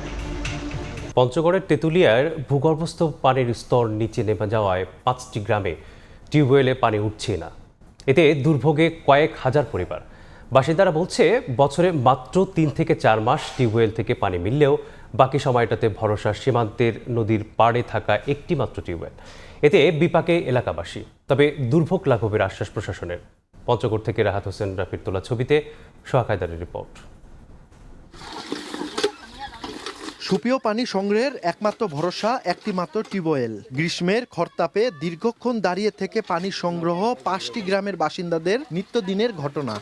Speaker 1: পঞ্চগড়ের তেঁতুলিয়ার ভূগর্ভস্থ পানির স্তর নিচে নেমে যাওয়ায় 5টি গ্রামে টিউবওয়েলে পানি উঠছে না। এতে দুর্ভোগে কয়েক হাজার পরিবার। বাসিন্দারা বলছে বছরে মাত্র 3 থেকে 4 মাস টিউবওয়েল থেকে পানি মিললেও বাকি সময়টাতে ভরসা সীমান্তের নদীর পাড়ে থাকা একটি মাত্র টিউবওয়েল। এতে বিপাকে এলাকাবাসী, তবে দুর্ভোগ লাঘবের আশ্বাস প্রশাসনের। পঞ্চগড় থেকে রাহাত হোসেন রাফির তোলা ছবিতে সোহাগ হায়দারের রিপোর্ট।
Speaker 12: সুপেয় পানি সংগ্রহের একমাত্র ভরসা একটি মাত্র টিউবওয়েল। গ্রীষ্মের খরতাপে দীর্ঘক্ষণ দাঁড়িয়ে থেকে পানি সংগ্রহ 5টি গ্রামের বাসিন্দাদের নিত্যদিনের ঘটনা।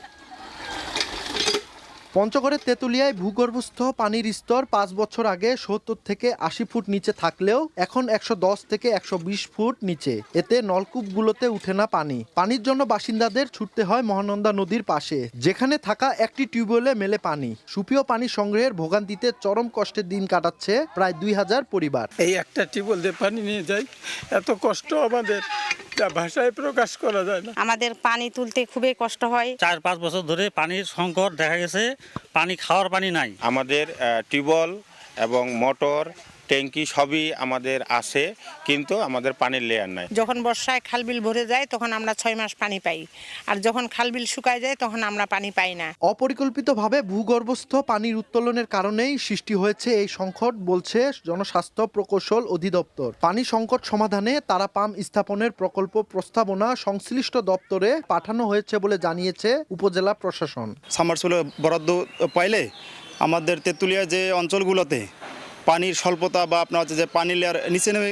Speaker 12: পঞ্চগড়ের তেঁতুলিয়ায় ভূগর্ভস্থ পানির স্তর 5 বছর আগে 70 থেকে 80 ফুট নিচে থাকলেও এখন 110 থেকে 120 ফুট নিচে। এতে নলকূপগুলোতে উঠে না পানি। পানির জন্য বাসিন্দাদের ছুটতে হয় মহানন্দা নদীর পাশে, যেখানে থাকা একটি টিউবওয়েলে মেলে পানি। সুপেয় পানি সংগ্রহের ভোগান্তিতে চরম কষ্টের দিন কাটাচ্ছে প্রায় 2000 পরিবার।
Speaker 2: এই একটা টিউবওয়েল দিয়ে পানি নিয়ে যাই, এত কষ্ট আমাদের যা ভাষায় প্রকাশ করা যায় না।
Speaker 26: আমাদের পানি তুলতে খুবই কষ্ট হয়।
Speaker 27: 4-5 বছর ধরে পানির সংকট দেখা গেছে, পানি খাওয়ার পানি নাই।
Speaker 3: আমাদের টিউবওয়েল এবং মোটর, ট্যাঙ্কি সবই আমাদের আছে, কিন্তু আমাদের পানির লেয়ার নাই।
Speaker 26: যখন বর্ষায় খালবিল ভরে যায় তখন আমরা 6 মাস পানি পাই, আর যখন খালবিল শুকায় যায় তখন আমরা পানি পাই না।
Speaker 12: অপরিকল্পিতভাবে ভূগর্ভস্থ পানির উত্তোলনের কারণেই সৃষ্টি হয়েছে এই সংকট, বলছে জনস্বাস্থ্য প্রকৌশল অধিদপ্তর। পানি সংকট সমাধানে তারা পাম্প স্থাপনের প্রকল্প প্রস্তাবনা সংশ্লিষ্ট দপ্তরে পাঠানো হয়েছে বলে জানিয়েছে উপজেলা প্রশাসন।
Speaker 28: সাবমার্সিবল বরাদ্দ পাইলে আমাদের তেঁতুলিয়া যে অঞ্চলগুলোতে পানির স্বল্পতা বা আপনার হচ্ছে যে পানির লেয়ার নিচে নেমে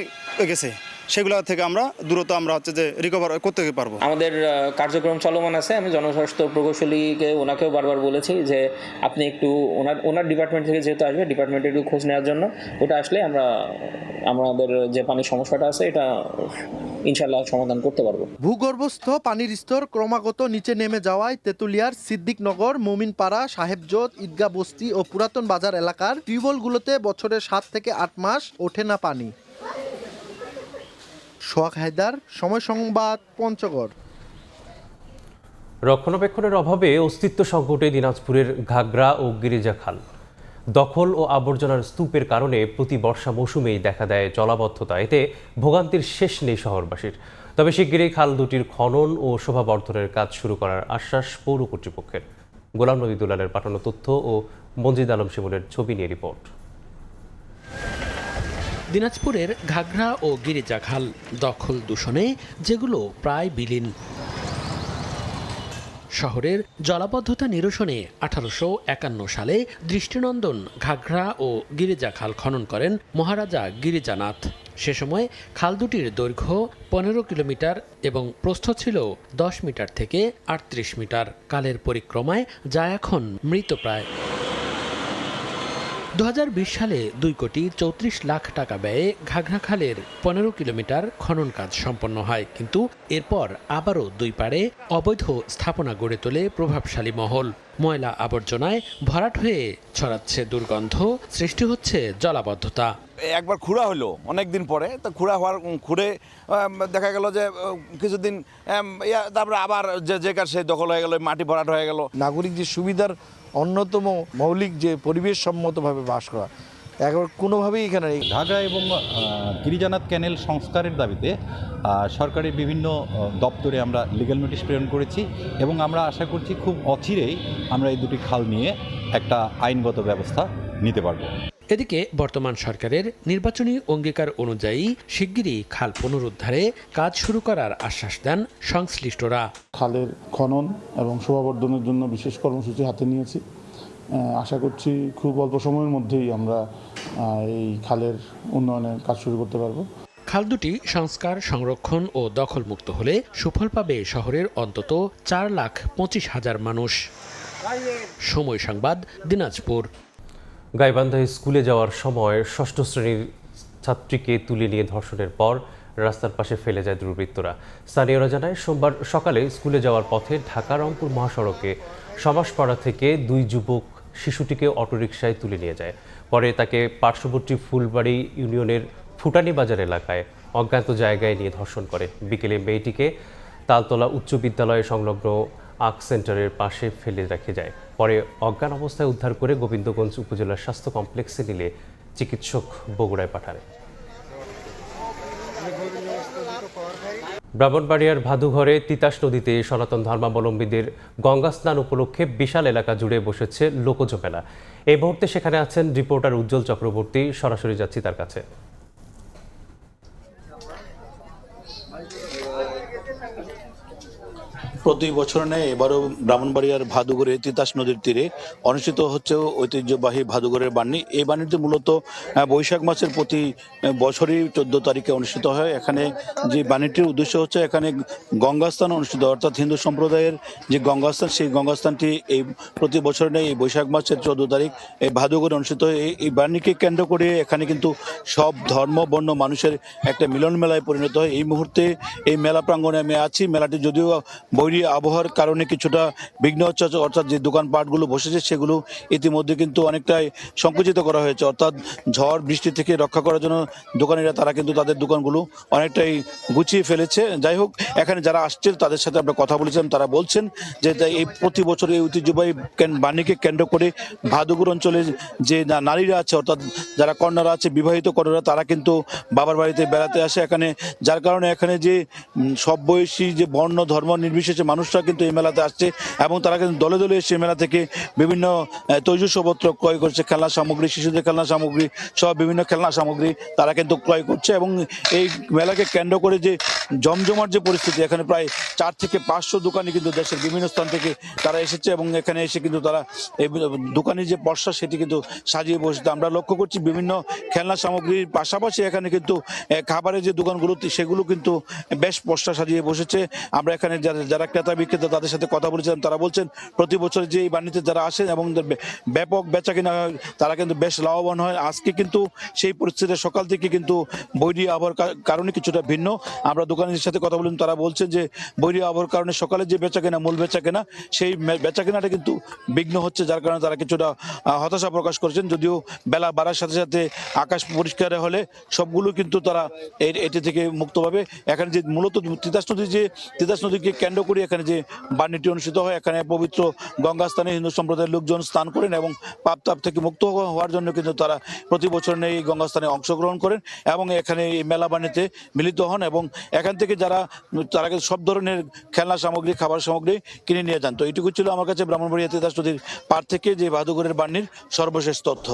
Speaker 28: গেছে সেগুলো থেকে আমরা দ্রুত আমরা হচ্ছে যে রিকভার করতে পারবো।
Speaker 29: আমাদের কার্যক্রম চলমান আছে। আমি জনস্বাস্থ্য প্রকৌশলীকে ওনাকেও বারবার বলেছি যে আপনি একটু ওনার ডিপার্টমেন্ট থেকে যেহেতু আসবে, ডিপার্টমেন্টে একটু খোঁজ নেওয়ার জন্য। ওটা আসলে আমরা আমাদের যে পানির সমস্যাটা আছে এটা ইনশাল্লাহ সমাধান করতে পারবো।
Speaker 12: ভূগর্ভস্থ পানির স্তর ক্রমাগত নিচে নেমে যাওয়ায় তেঁতুলিয়ার সিদ্দিকনগর, মোমিনপাড়া, সাহেবজোত, ঈদগাহ বস্তি ও পুরাতন বাজার এলাকার টিউবওয়েলগুলোতে বছরে 7 থেকে 8 মাস ওঠে না পানি। সোহাগ হায়দার, সময় সংবাদ, পঞ্চগড়।
Speaker 1: রক্ষণাবেক্ষণের অভাবে অস্তিত্ব সংকটে দিনাজপুরের ঘাগড়া ও গিরিজা খাল। দখল ও আবর্জনার স্তূপের কারণে প্রতি বর্ষা মৌসুমেই দেখা দেয় জলাবদ্ধতা। এতে ভোগান্তির শেষ নেই শহরবাসীর। তবে শিগগিরই খাল দুটির খনন ও শোভাবর্ধনের কাজ শুরু করার আশ্বাস পৌর কর্তৃপক্ষের। গোলাম নবী দুলালের পাঠানো তথ্য ও মঞ্জিদ আলম শিমুলের ছবি নিয়ে রিপোর্ট।
Speaker 30: দিনাজপুরের ঘাগড়া ও গিরিজা খাল দখল দূষণে যেগুলো প্রায় বিলীন। শহরের জলাবদ্ধতা নিরসনে 1851 সালে দৃষ্টিনন্দন ঘাগড়া ও গিরিজা খাল খনন করেন মহারাজা গিরিজানাথ। সে সময় খাল দুটির দৈর্ঘ্য 15 কিলোমিটার এবং প্রস্থ ছিল 10 মিটার থেকে 38 মিটার। কালের পরিক্রমায় যা এখন মৃতপ্রায়। 2020 সালে 2,34,00,000 টাকা ব্যয়ে ঘাগড়া খালের 15 কিলোমিটার খনন কাজ সম্পন্ন হয়, কিন্তু এরপর আবারও দুই পাড়ে অবৈধ স্থাপনা গড়ে তোলে প্রভাবশালী মহল। ময়লা আবর্জনায় ভরাট হয়ে ছড়াচ্ছে দুর্গন্ধ, সৃষ্টি হচ্ছে জলাবদ্ধতা।
Speaker 9: একবার খুঁড়া হলো অনেক দিন পরে, তো খুঁড়ে দেখা গেল যে কিছুদিন তারপরে আবার যে কার সেই দখল হয়ে গেল, মাটি ভরাট হয়ে গেল।
Speaker 10: নাগরিক যে সুবিধার অন্যতম মৌলিক যে পরিবেশ সম্মতভাবে বাস করা, এখন কোনোভাবেই এখানে
Speaker 13: ঘাগড়া এবং গিরিজানাথ ক্যানেল সংস্কারের দাবিতে সরকারের বিভিন্ন দপ্তরে আমরা লিগ্যাল নোটিশ প্রেরণ করেছি এবং আমরা আশা করছি খুব অচিরেই আমরা এই দুটি খাল নিয়ে একটা আইনগত ব্যবস্থা নিতে পারব।
Speaker 30: এদিকে বর্তমান সরকারের নির্বাচনী অঙ্গীকার অনুযায়ী শিগগিরই খাল পুনরুদ্ধারে কাজ শুরু করার আশ্বাস দেন সংশ্লিষ্টরা।
Speaker 14: খালের খনন এবং শোভাবর্ধনের জন্য বিশেষ কর্মসূচি হাতে নিয়েছি। আশা করছি খুব অল্প সময়ের মধ্যেই আমরা এই খালের উন্নয়নের কাজ শুরু করতে পারবো।
Speaker 30: খাল দুটি সংস্কার, সংরক্ষণ ও দখলমুক্ত হলে সুফল পাবে শহরের অন্তত 4,25,000 মানুষ। সময় সংবাদ, দিনাজপুর।
Speaker 1: গাইবান্ধায় স্কুলে যাওয়ার সময় 6ষ্ঠ শ্রেণীর ছাত্রীকে তুলে নিয়ে ধর্ষণের পর রাস্তার পাশে ফেলে যায় দুর্বৃত্তরা। স্থানীয়রা জানায়, সোমবার সকালে স্কুলে যাওয়ার পথে ঢাকা রংপুর মহাসড়কে সমাজপাড়া থেকে দুই যুবক শিশুটিকে অটোরিকশায় তুলে নিয়ে যায়। পরে তাকে পার্শ্ববর্তী ফুলবাড়ি ইউনিয়নের ফুটানি বাজার এলাকায় অজ্ঞাত জায়গায় নিয়ে ধর্ষণ করে। বিকেলে মেয়েটিকে তালতলা উচ্চ বিদ্যালয় সংলগ্ন আর্ক সেন্টারের পাশে ফেলে রেখে যায়। পরে অজ্ঞান অবস্থায় উদ্ধার করে গোবিন্দগঞ্জ উপজেলার স্বাস্থ্য কমপ্লেক্সে নিলে চিকিৎসক বগুড়ায় পাঠান। ব্রাহ্মণবাড়িয়ার ভাদুঘরে তিতাস নদীতে সনাতন ধর্মাবলম্বীদের গঙ্গা স্নান উপলক্ষে বিশাল এলাকা জুড়ে বসেছে লোকজ মেলা। এই মুহূর্তে সেখানে আছেন রিপোর্টার উজ্জ্বল চক্রবর্তী। সরাসরি যাচ্ছি তার কাছে।
Speaker 15: প্রতি বছর নেয় এবারও ব্রাহ্মণবাড়িয়ার ভাদুঘরে তিতাস নদীর তীরে অনুষ্ঠিত হচ্ছে ঐতিহ্যবাহী ভাদুঘরের বাণী। এই বাণীটি মূলত বৈশাখ মাসের প্রতি বছরই 14 তারিখে অনুষ্ঠিত হয়। এখানে যে বাণীটির উদ্দেশ্য হচ্ছে এখানে গঙ্গাস্থান অনুষ্ঠিত, অর্থাৎ হিন্দু সম্প্রদায়ের যে গঙ্গাস্থান, সেই গঙ্গাস্থানটি এই প্রতি বছর নেয় এই বৈশাখ মাসের 14 তারিখ এই ভাদুঘরে অনুষ্ঠিত হয়। এই বাণীকে কেন্দ্র করে এখানে কিন্তু সব ধর্ম বর্ণ মানুষের একটা মিলন মেলায় পরিণত হয়। এই মুহূর্তে এই মেলা প্রাঙ্গণে আমি আছি। মেলাটি যদিও আবহাওয়ার কারণে কিছুটা বিঘ্ন হচ্ছে, অর্থাৎ যে দোকানপাটগুলো বসেছে সেগুলো ইতিমধ্যে কিন্তু অনেকটাই সংকুচিত করা হয়েছে, অর্থাৎ ঝড় বৃষ্টি থেকে রক্ষা করার জন্য দোকানিরা তারা কিন্তু তাদের দোকানগুলো অনেকটাই গুছিয়ে ফেলেছে। যাই হোক, এখানে যারা আসছে তাদের সাথে আমরা কথা বলেছিলাম, তারা বলছেন যে এই প্রতি বছর এই ঐতিহ্যবাহী বাণীকে কেন্দ্র করে ভাদুঘর অঞ্চলে যে নারীরা আছে, অর্থাৎ যারা কন্যারা আছে, বিবাহিত কন্যারা, তারা কিন্তু বাবার বাড়িতে বেড়াতে আসে এখানে, যার কারণে এখানে যে সব বয়সী যে বর্ণ ধর্ম নির্বিশেষে মানুষরা কিন্তু এই মেলাতে আসছে এবং তারা কিন্তু দলে দলে এসে মেলা থেকে বিভিন্ন তৈজসপত্র ক্রয় করছে, খেলনা সামগ্রী, শিশুদের খেলনা সামগ্রী সব বিভিন্ন খেলনা সামগ্রী তারা কিন্তু ক্রয় করছে। এবং এই মেলাকে কেন্দ্র করে যে জমজমার যে পরিস্থিতি, এখানে প্রায় 4 থেকে 500 দোকানি কিন্তু দেশের বিভিন্ন স্থান থেকে তারা এসেছে এবং এখানে এসে কিন্তু তারা এই দোকানের যে পসরা সেটি কিন্তু সাজিয়ে বসেছে। আমরা লক্ষ্য করছি বিভিন্ন খেলনা সামগ্রীর পাশাপাশি এখানে কিন্তু খাবারের যে দোকানগুলো সেগুলো কিন্তু বেশ পসরা সাজিয়ে বসেছে। আমরা এখানে যারা ক্রেতা বিক্রেতা তাদের সাথে কথা বলেছিলাম, তারা বলছেন প্রতি বছর যে এই বাণীতে যারা আসেন এবং ব্যাপক বেচা কিনা হয় তারা কিন্তু বেশ লাভবান হয়। আজকে কিন্তু সেই পরিস্থিতি সকাল থেকে কিন্তু বৈরী আবহাওয়ার কারণে কিছুটা ভিন্ন। আমরা দোকানের সাথে কথা বললাম, তারা বলছেন যে বৈরী আবহাওয়ার কারণে সকালে যে বেচা কেনা, মূল বেচা কেনা, সেই বেচা কেনাটা কিন্তু বিঘ্ন হচ্ছে, যার কারণে তারা কিছুটা হতাশা প্রকাশ করেছেন। যদিও বেলা বাড়ার সাথে সাথে আকাশ পরিষ্কার হলে সবগুলো কিন্তু তারা এটি থেকে মুক্ত পাবে। এখানে যে মূলত তিতাস নদীকে কেন্দ্র করে এখানে যে বাণীটি অনুষ্ঠিত হয়, এখানে পবিত্র গঙ্গাস্থানে হিন্দু সম্প্রদায়ের লোকজন স্নান করেন এবং পাপ তাপ থেকে মুক্ত হওয়ার জন্য কিন্তু তারা প্রতি বছর এই গঙ্গাস্থানে অংশগ্রহণ করেন এবং এখানে এই মেলা বাণীতে মিলিত হন এবং এখান থেকে তারা সব ধরনের খেলনা সামগ্রী, খাবার সামগ্রী কিনে নিয়ে যান। তো এইটুকু ছিল আমার কাছে ব্রাহ্মণবাড়িয়া তিতাস নদীর পার থেকে যে ভাদুঘরের বাণীর সর্বশেষ তথ্য।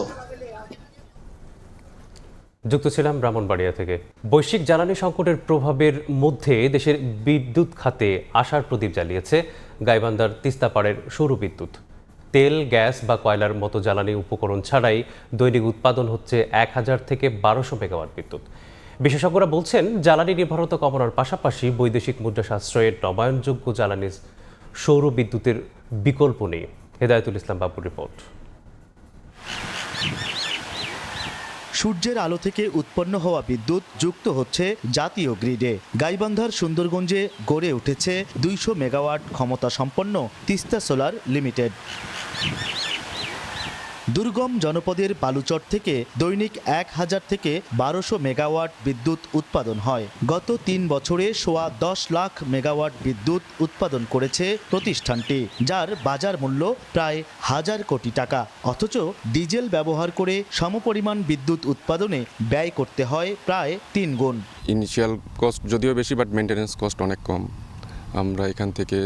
Speaker 1: যুক্ত ছিলাম ব্রাহ্মণবাড়িয়া থেকে। বৈশ্বিক জ্বালানি সংকটের প্রভাবের মধ্যে দেশের বিদ্যুৎ খাতে আশার প্রদীপ জ্বালিয়েছে গাইবান্ধার তিস্তাপাড়ের সৌরবিদ্যুৎ। তেল, গ্যাস বা কয়লার মতো জ্বালানি উপকরণ ছাড়াই দৈনিক উৎপাদন হচ্ছে 1000 থেকে 1200 মেগাওয়াট বিদ্যুৎ। বিশেষজ্ঞরা বলছেন, জ্বালানি নির্ভরতা কমানোর পাশাপাশি বৈদেশিক মুদ্রা সাশ্রয়ের নবায়নযোগ্য জ্বালানি সৌর বিদ্যুতের বিকল্প নেই। হেদায়েতুল ইসলাম বাবুর রিপোর্ট।
Speaker 11: সূর্যের আলো থেকে উৎপন্ন হওয়া বিদ্যুৎ যুক্ত হচ্ছে জাতীয় গ্রিডে। গাইবান্ধার সুন্দরগঞ্জে গড়ে উঠেছে 200 মেগাওয়াট ক্ষমতা সম্পন্ন তিস্তা সোলার লিমিটেড। দুর্গম জনপদের বালুচর থেকে দৈনিক 1000 থেকে 1200 মেগাওয়াট বিদ্যুৎ উৎপাদন হয়। গত 3 বছরে সোয়া 10 লাখ মেগাওয়াট বিদ্যুৎ উৎপাদন করেছে প্রতিষ্ঠানটি, যার বাজার মূল্য প্রায় 1000 কোটি টাকা। অথচ ডিজেল ব্যবহার করে সমপরিমাণ বিদ্যুৎ উৎপাদনে ব্যয় করতে হয় প্রায় 3 গুণ।
Speaker 16: ইনিশিয়াল কস্ট যদিও বেশি, বাট মেনটেন্যান্স কস্ট অনেক কম। আমরা এখান থেকে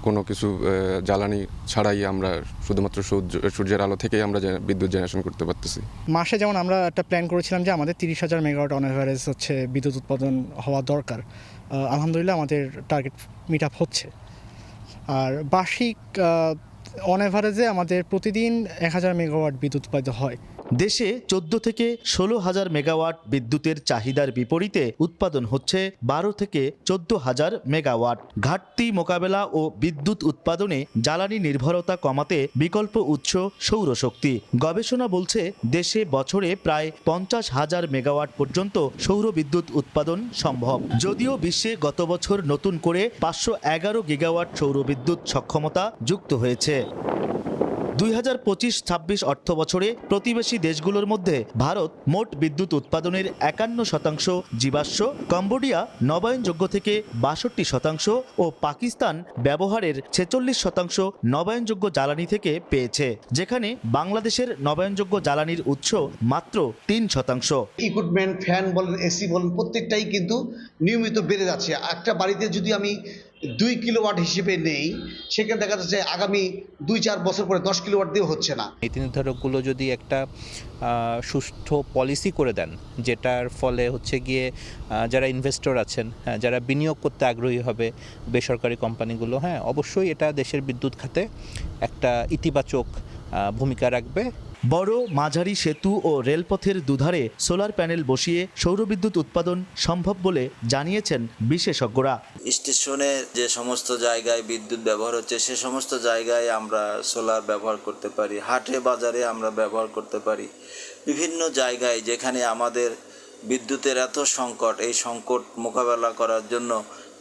Speaker 16: কোনো কিছু জ্বালানি ছাড়াই আমরা শুধুমাত্র সূর্যের আলো থেকেই আমরা বিদ্যুৎ জেনারেশন করতে পারতেছি।
Speaker 17: মাসে যেমন আমরা একটা প্ল্যান করেছিলাম যে আমাদের 30,000 মেগাওয়াট অন এভারেজ হচ্ছে বিদ্যুৎ উৎপাদন হওয়া দরকার। আলহামদুলিল্লাহ আমাদের টার্গেট মিট আপ হচ্ছে। আর বার্ষিক অন এভারেজে আমাদের প্রতিদিন 1000 মেগাওয়াট বিদ্যুৎ উৎপাদিত হয়।
Speaker 11: দেশে 14 থেকে 16,000 মেগাওয়াট বিদ্যুতের চাহিদার বিপরীতে উৎপাদন হচ্ছে 12 থেকে 14,000 মেগাওয়াট। ঘাটতি মোকাবেলা ও বিদ্যুৎ উৎপাদনে জ্বালানি নির্ভরতা কমাতে বিকল্প উৎস সৌরশক্তি। গবেষণা বলছে দেশে বছরে প্রায় 50,000 মেগাওয়াট পর্যন্ত সৌর বিদ্যুৎ উৎপাদন সম্ভব। যদিও বিশ্বে গত বছর নতুন করে 511 গিগাওয়াট সৌর বিদ্যুৎ সক্ষমতা যুক্ত হয়েছে। 2025-26 অর্থ বছরে প্রতিবেশী দেশগুলোর মধ্যে ভারত মোট বিদ্যুৎ উৎপাদনের 51% জীবাশ্ম, কম্বোডিয়া নবায়নযোগ্য থেকে 62% ও পাকিস্তান ব্যবহারের 46% নবায়নযোগ্য জ্বালানি থেকে পেয়েছে, যেখানে বাংলাদেশের নবায়নযোগ্য জ্বালানির উৎস মাত্র 3%।
Speaker 18: ইকুইপমেন্ট, ফ্যান বলেন, এসি বলেন, প্রত্যেকটাই কিন্তু নিয়মিত বেড়ে যাচ্ছে। একটা বাড়িতে যদি আমি 2 কিলোওয়াট হিসেবে নেই, সেখানে দেখা যাচ্ছে আগামী 2-4 বছর পরে 10 কিলোওয়াট দিয়ে হচ্ছে না।
Speaker 19: নীতি নির্ধারকগুলো যদি একটা সুষ্ঠু পলিসি করে দেন, যেটার ফলে হচ্ছে গিয়ে যারা ইনভেস্টর আছেন, যারা বিনিয়োগ করতে আগ্রহী হবে, বেসরকারি কোম্পানিগুলো, অবশ্যই এটা দেশের বিদ্যুৎ খাতে একটা ইতিবাচক ভূমিকা রাখবে।
Speaker 11: বড় মাঝারি সেতু ও রেলপথের দুধারে সোলার প্যানেল বসিয়ে সৌরবিদ্যুৎ উৎপাদন সম্ভব বলে জানিয়েছেন বিশেষজ্ঞরা।
Speaker 20: স্টেশনে যে সমস্ত জায়গায় বিদ্যুৎ ব্যবহার হচ্ছে সে সমস্ত জায়গায় আমরা সোলার ব্যবহার করতে পারি, হাটে বাজারে আমরা ব্যবহার করতে পারি। বিভিন্ন জায়গায় যেখানে আমাদের বিদ্যুতের এত সংকট, এই সংকট মোকাবেলা করার জন্য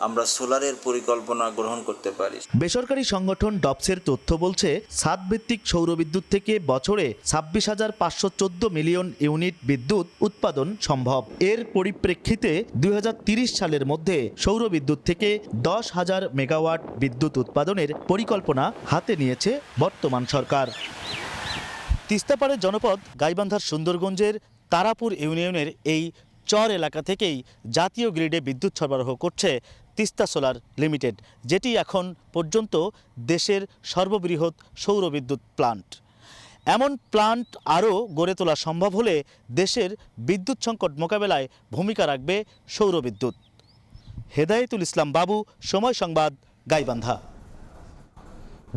Speaker 20: আমরা সোলারের পরিকল্পনা গ্রহণ করতে পারি।
Speaker 11: বেসরকারি সংগঠন ডপসের তথ্য বলছে, ছাদভিত্তিক সৌরবিদ্যুৎ থেকে বছরে 26,514 মিলিয়ন ইউনিট বিদ্যুৎ উৎপাদন সম্ভব। এর পরিপ্রেক্ষিতে 2030 সালের মধ্যে সৌরবিদ্যুৎ থেকে 10,000 মেগাওয়াট বিদ্যুৎ উৎপাদনের পরিকল্পনা হাতে নিয়েছে বর্তমান সরকার। তিস্তাপাড়ের জনপদ গাইবান্ধার সুন্দরগঞ্জের তারাপুর ইউনিয়নের এই চর এলাকা থেকেই জাতীয় গ্রিডে বিদ্যুৎ সরবরাহ করছে তিস্তা সোলার লিমিটেড, যেটি এখন পর্যন্ত দেশের সর্ববৃহৎ সৌরবিদ্যুৎ প্লান্ট। এমন প্লান্ট আরও গড়ে তোলা সম্ভব হলে দেশের বিদ্যুৎ সংকট মোকাবেলায় ভূমিকা রাখবে সৌরবিদ্যুৎ। হেদায়েতুল ইসলাম বাবু, সময় সংবাদ, গাইবান্ধা।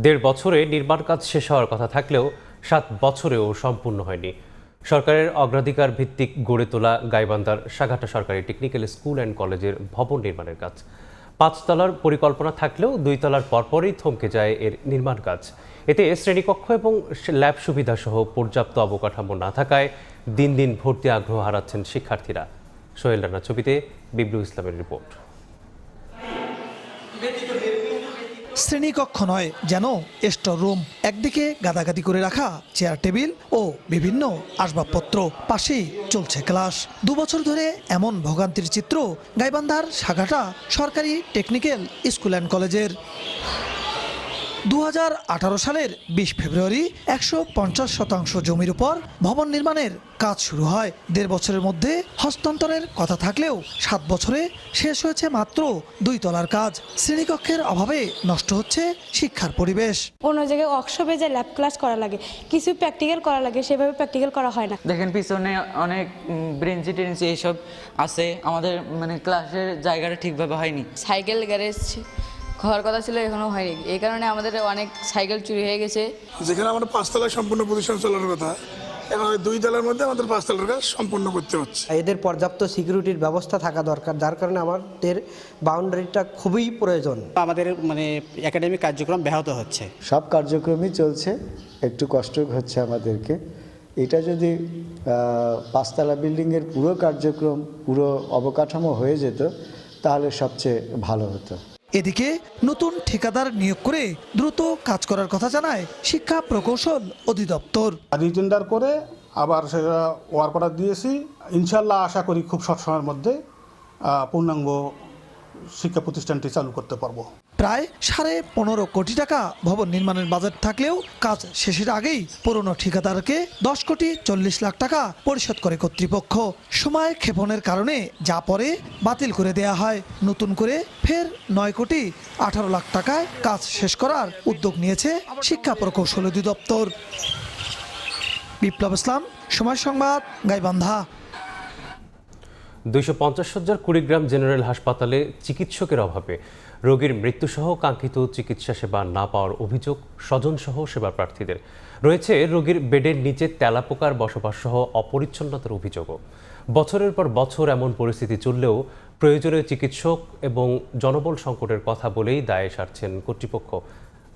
Speaker 1: 1.5 বছরে নির্মাণ কাজ শেষ হওয়ার কথা থাকলেও 7 বছরেও সম্পূর্ণ হয়নি। সরকারের অগ্রাধিকার ভিত্তিক গড়ে তোলা গাইবান্ধার সাঘাটা সরকারি টেকনিক্যাল স্কুল অ্যান্ড কলেজের ভবন নির্মাণের কাজ 5 তলার পরিকল্পনা থাকলেও 2 তলার পরপরই থমকে যায় এর নির্মাণ কাজ। এতে শ্রেণীকক্ষ এবং ল্যাব সুবিধা সহ পর্যাপ্ত অবকাঠামো না থাকায় দিন দিন ভর্তি আগ্রহ হারাচ্ছেন শিক্ষার্থীরা। সোহেল রানা ছবিতে বিপ্লব ইসলামের রিপোর্ট।
Speaker 21: শ্রেণীকক্ষ নয়, যেন স্টোর রুম। একদিকে গাদাগাদি করে রাখা চেয়ার টেবিল ও বিভিন্ন আসবাবপত্র, পাশেই চলছে ক্লাস। 2 বছর ধরে এমন ভোগান্তির চিত্র গাইবান্ধার সাঘাটা সরকারি টেকনিক্যাল স্কুল অ্যান্ড কলেজের। 2018 সালের 20 ফেব্রুয়ারি 150% জমির উপর ভবন নির্মাণের কাজ শুরু হয়। 1.5 বছরের মধ্যে হস্তান্তরের কথা থাকলেও 7 বছরে শেষ হয়েছে মাত্র 2 তলার কাজ। শ্রেণীকক্ষের অভাবে নষ্ট হচ্ছে শিক্ষার পরিবেশ।
Speaker 22: অন্য জায়গায় ওয়ার্কশপে যে ল্যাব ক্লাস করা লাগে, কিছু প্র্যাকটিক্যাল করা লাগে, সেভাবে প্র্যাকটিক্যাল করা হয় না।
Speaker 23: দেখেন পিছনে অনেক ব্রেঞ্চি টেঞ্চি এইসব আছে, আমাদের ক্লাসের জায়গাটা ঠিকভাবে হয়নি।
Speaker 22: সাইকেল গ্যারেজ হওয়ার কথা ছিল, এখনো হয়নি। এই কারণে আমাদের অনেক সাইকেল চুরি হয়ে গেছে।
Speaker 25: যেখানে আমাদের 5 তলায় সম্পূর্ণ প্রতিষ্ঠান চলার কথা, এখন 2 তলার মধ্যে আমাদের 5 তলার কাজ সম্পূর্ণ করতে হচ্ছে।
Speaker 31: এদের পর্যাপ্ত সিকিউরিটির ব্যবস্থা থাকা দরকার, যার কারণে আমাদের বাউন্ডারিটা খুবই প্রয়োজন। আমাদের একাডেমিক কার্যক্রম ব্যাহত হচ্ছে।
Speaker 32: সব কার্যক্রমই চলছে, একটু কষ্ট হচ্ছে আমাদেরকে,
Speaker 2: এটা যদি 5তলা বিল্ডিংয়ের পুরো কার্যক্রম পুরো অবকাঠামো হয়ে যেত তাহলে সবচেয়ে ভালো হতো।
Speaker 21: এদিকে নতুন ঠিকাদার নিয়োগ করে দ্রুত কাজ করার কথা জানায় শিক্ষা প্রকৌশল অধিদপ্তর।
Speaker 14: রিটেন্ডার করে আবার সেটা ওয়ার্ক অর্ডার দিয়েছি। ইনশাল্লাহ আশা করি খুব শর্ট সময়ের মধ্যে পূর্ণাঙ্গ শিক্ষা প্রতিষ্ঠানটি চালু করতে পারবো।
Speaker 21: প্রায় 15.5 কোটি টাকা ভবন নির্মাণের বাজেট থাকলেও কাজ শেষের আগেই পুরনো ঠিকাদারকে 10.40 লাখ টাকা পরিশোধ করে কর্তৃপক্ষ। সময় ক্ষেপণের কারণে যা পরে বাতিল করে দেয়া হয়। নতুন করে ফের 9.18 লাখ টাকায় কাজ শেষ করার উদ্যোগ নিয়েছে শিক্ষা প্রকৌশল অধিদপ্তর। বিপ্লব ইসলাম, সময় সংবাদ, গাইবান্ধা।
Speaker 1: 250 শয্যার কুড়িগ্রাম জেনারেল হাসপাতালে চিকিৎসকের অভাবে রোগীর মৃত্যুসহ কাঙ্ক্ষিত চিকিৎসা সেবা না পাওয়ার অভিযোগ স্বজনসহ সেবা প্রার্থীদের। রয়েছে রোগীর বেডের নিচে তেলাপোকার বসবাসসহ অপরিচ্ছন্নতার অভিযোগও। বছরের পর বছর এমন পরিস্থিতি চললেও প্রয়োজনীয় চিকিৎসক এবং জনবল সংকটের কথা বলেই দায়ে সারছেন কর্তৃপক্ষ।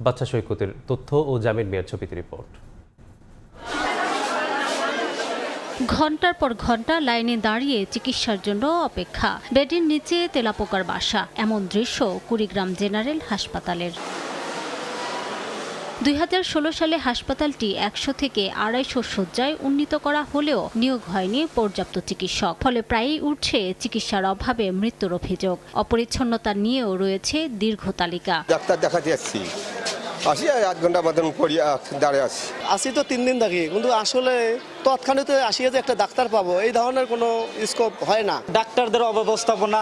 Speaker 1: বাচ্চা সৈকতের তথ্য ও জামিন মিয়ার ছবিতে রিপোর্ট।
Speaker 3: ঘন্টার পর ঘন্টা লাইনে দাঁড়িয়ে চিকিৎসার জন্য অপেক্ষা। বেডের নিচে তেলাপোকার বাসা, এমন দৃশ্য কুড়িগ্রাম জেনারেল হাসপাতালের। 2016 সালে হাসপাতালটি 100 থেকে 250 শয্যায় উন্নীত করা হলেও নিয়োগ হয়নি পর্যাপ্ত চিকিৎসক। ফলে প্রায়ই উঠছে চিকিৎসার অভাবে মৃত্যুর অভিযোগ। অপরিচ্ছন্নতা নিয়েও রয়েছে দীর্ঘ তালিকা।
Speaker 4: ডাক্তার দেখাতে যাচ্ছি, আসি 8 ঘন্টা মতন পড়িয়া দাঁড়িয়ে আছি।
Speaker 5: আসি তো 3 দিন থাকি, কিন্তু আসলে তৎক্ষণাৎ আসিয়া যে একটা ডাক্তার পাবো এই ধরনের কোনো স্কোপ হয় না।
Speaker 6: ডাক্তারদের অব্যবস্থাপনা,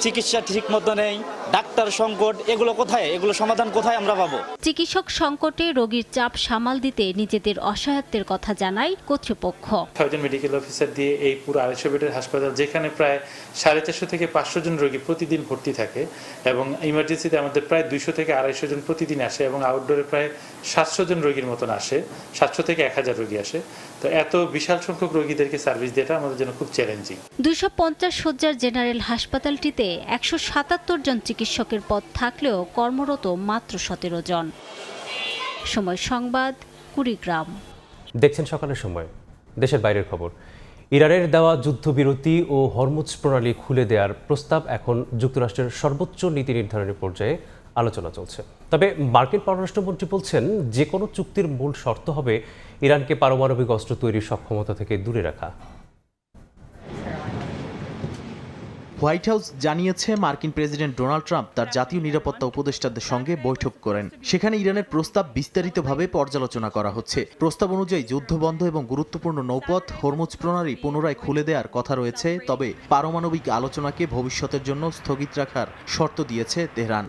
Speaker 6: চিকিৎসা ঠিক মতো নেই, ডাক্তার সংকট, এগুলো কোথায়, এগুলো সমাধান কোথায় আমরা পাবো?
Speaker 3: চিকিৎসক সংকটে রোগীর চাপ সামাল দিতে নিজেদের অসহায়ত্বের কথা জানায় কর্তৃপক্ষ।
Speaker 7: 6 জন মেডিকেল অফিসার দিয়ে এই পুরো 250 বেডের হাসপাতাল, যেখানে প্রায় 450 থেকে 500 জন রোগী প্রতিদিন ভর্তি থাকে এবং ইমার্জেন্সিতে আমাদের প্রায় 200 থেকে 250 জন প্রতিদিন আসে এবং আউটডোরে প্রায় 700 জন রোগীর মতন আসে, 700 থেকে 1000 রোগী আসে। তো এত বিশাল সংখ্যক রোগীদেরকে সার্ভিস দেওয়াটা আমাদের জন্য খুব চ্যালেঞ্জিং।
Speaker 3: 250 শয্যার জেনারেল হাসপাতালটিতে 177 জন চিকিৎসকের পদ থাকলেও কর্মরত মাত্র 17 জন। সময় সংবাদ, কুড়িগ্রাম।
Speaker 1: দেখছেন সকালের সময়। দেশের বাইরের খবর। ইরানের দেওয়া যুদ্ধবিরতি ও হরমুজ প্রণালী খুলে দেওয়ার প্রস্তাব এখন যুক্তরাষ্ট্রের সর্বোচ্চ নীতি নির্ধারণের পর্যায়ে আলোচনা চলছে। তবে মার্কিন পররাষ্ট্রমন্ত্রী বলছেন, যে কোনো চুক্তির মূল শর্ত হবে ইরানকে পারমাণবিক অস্ত্র তৈরির সক্ষমতা থেকে দূরে রাখা।
Speaker 11: হোয়াইট হাউস জানিয়েছে মার্কিন প্রেসিডেন্ট ডোনাল্ড ট্রাম্প তার জাতীয় নিরাপত্তা উপদেষ্টাদের সঙ্গে বৈঠক করেন। সেখানে ইরানের প্রস্তাব বিস্তারিতভাবে পর্যালোচনা করা হচ্ছে। প্রস্তাব অনুযায়ী যুদ্ধবন্ধ এবং গুরুত্বপূর্ণ নৌপথ হরমুজ প্রণালী পুনরায় খুলে দেওয়ার কথা রয়েছে। তবে পারমাণবিক আলোচনাকে ভবিষ্যতের জন্য স্থগিত রাখার শর্ত দিয়েছে তেহরান।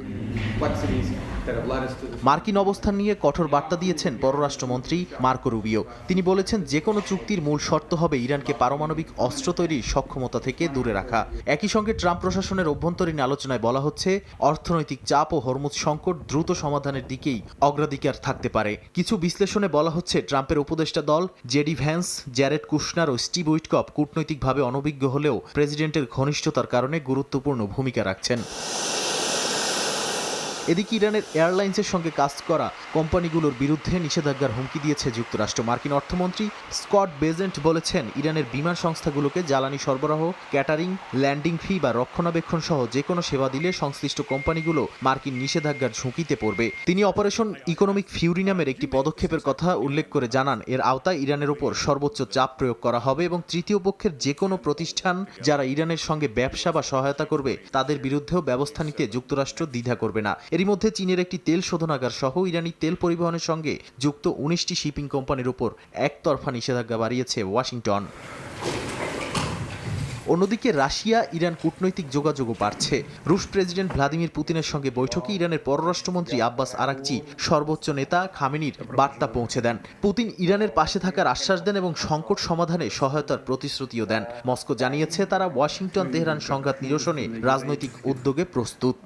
Speaker 11: মার্কিন অবস্থান নিয়ে কঠোর বার্তা দিয়েছেন পররাষ্ট্রমন্ত্রী মার্কো রুবিও। তিনি বলেছেন, যে কোনো চুক্তির মূল শর্ত হবে ইরানকে পারমাণবিক অস্ত্র তৈরির সক্ষমতা থেকে দূরে রাখা। একই সঙ্গে ট্রাম্প প্রশাসনের অভ্যন্তরীণ আলোচনায় বলা হচ্ছে, অর্থনৈতিক চাপ ও হরমুজ সংকট দ্রুত সমাধানের দিকেই অগ্রাধিকার থাকতে পারে। কিছু বিশ্লেষণে বলা হচ্ছে, ট্রাম্পের উপদেষ্টা দল জেডি ভ্যান্স, জ্যারেড কুশনার ও স্টিভ উইটকপ কূটনৈতিকভাবে অনভিজ্ঞ হলেও প্রেসিডেন্টের ঘনিষ্ঠতার কারণে গুরুত্বপূর্ণ ভূমিকা রাখছেন। এদিকে ইরানের এয়ারলাইন্সের সঙ্গে কাজ করা কোম্পানিগুলোর বিরুদ্ধে নিষেধাজ্ঞার হুমকি দিয়েছে যুক্তরাষ্ট্র। মার্কিন অর্থমন্ত্রী স্কট বেজেন্ট বলেছেন, ইরানের বিমান সংস্থাগুলোকে জ্বালানি সরবরাহ, ক্যাটারিং, ল্যান্ডিং ফি বা রক্ষণাবেক্ষণ সহ যে কোনো সেবা দিলে সংশ্লিষ্ট কোম্পানিগুলো মার্কিন নিষেধাজ্ঞার ঝুঁকিতে পড়বে। তিনি অপারেশন ইকোনমিক ফিউরি নামের একটি পদক্ষেপের কথা উল্লেখ করে জানান, এর আওতায় ইরানের উপর সর্বোচ্চ চাপ প্রয়োগ করা হবে এবং তৃতীয় পক্ষের যে কোনো প্রতিষ্ঠান যারা ইরানের সঙ্গে ব্যবসা বা সহায়তা করবে তাদের বিরুদ্ধেও ব্যবস্থা নিতে যুক্তরাষ্ট্র দ্বিধা করবে না। এরই মধ্যে চীনের একটি তেল শোধনাগার সহ ইরানি তেল পরিবহনের সঙ্গে যুক্ত 19টি শিপিং কোম্পানির উপর একতরফা নিষেধাজ্ঞা বাড়িয়েছে ওয়াশিংটন। অন্যদিকে রাশিয়া ইরান কূটনৈতিক যোগাযোগও বাড়ছে। রুশ প্রেসিডেন্ট ভ্লাদিমির পুতিনের সঙ্গে বৈঠকে ইরানের পররাষ্ট্রমন্ত্রী আব্বাস আরাকচি সর্বোচ্চ নেতা খামেনির বার্তা পৌঁছে দেন। পুতিন ইরানের পাশে থাকার আশ্বাস দেন এবং সংকট সমাধানে সহায়তার প্রতিশ্রুতিও দেন। মস্কো জানিয়েছে, তারা ওয়াশিংটন তেহরান সংঘাত নিরসনে রাজনৈতিক উদ্যোগে প্রস্তুত।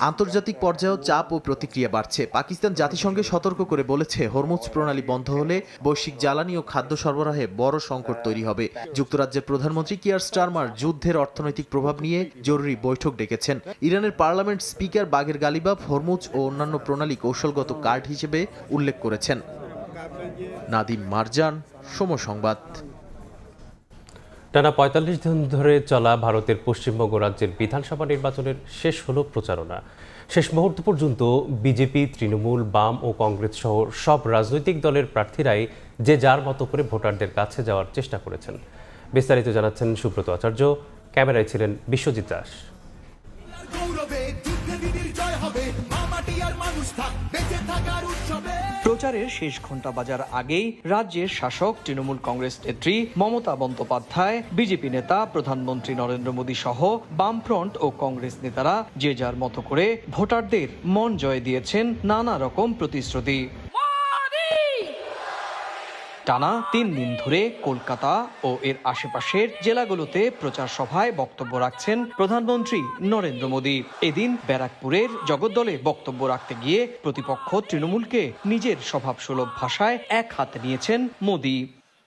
Speaker 11: আন্তর্জাতিক পর্যায়েও চাপ ও প্রতিক্রিয়া বাড়ছে। পাকিস্তান জাতিসংঘে সতর্ক করে বলেছে, হরমুজ প্রণালী বন্ধ হলে বৈশ্বিক জ্বালানি ও খাদ্য সরবরাহে বড় সংকট তৈরি হবে। যুক্তরাজ্যের প্রধানমন্ত্রী কিয়ার স্টারমার যুদ্ধের অর্থনৈতিক প্রভাব নিয়ে জরুরি বৈঠক ডেকেছেন। ইরানের parliament speaker Bagher Ghalibaf Hormuz ও অন্যান্য প্রণালী কৌশলগত কার্ড হিসেবে উল্লেখ করেছেন।
Speaker 8: নাদিম মারজান, সময় সংবাদ।
Speaker 1: টানা ৪৫ দিন ধরে চলা ভারতের পশ্চিমবঙ্গ রাজ্যের বিধানসভা নির্বাচনের শেষ হলো প্রচারণা। শেষ মুহূর্ত পর্যন্ত বিজেপি, তৃণমূল, বাম ও কংগ্রেস সহ সব রাজনৈতিক দলের প্রার্থীরাই যে যার মতো করে ভোটারদের কাছে যাওয়ার চেষ্টা করেছেন। বিস্তারিত জানাচ্ছেন সুব্রত আচার্য, ক্যামেরায় ছিলেন বিশ্বজিৎ দাস।
Speaker 9: প্রচারের শেষ ঘণ্টা বাজার আগেই রাজ্যের শাসক তৃণমূল কংগ্রেস নেত্রী মমতা বন্দ্যোপাধ্যায়, বিজেপি নেতা প্রধানমন্ত্রী নরেন্দ্র মোদী সহ বামফ্রন্ট ও কংগ্রেস নেতারা যে যার মতো করে ভোটারদের মন জয় দিয়েছেন নানা রকম প্রতিশ্রুতি। টানা ৩ দিন ধরে কলকাতা ও এর আশেপাশের জেলাগুলোতে প্রচার সভায় বক্তব্য রাখছেন প্রধানমন্ত্রী নরেন্দ্র মোদী। এদিন ব্যারাকপুরের জগদ্দলে বক্তব্য রাখতে গিয়ে প্রতিপক্ষ তৃণমূলকে নিজের স্বভাবসুলভ ভাষায় এক হাতে নিয়েছেন মোদী।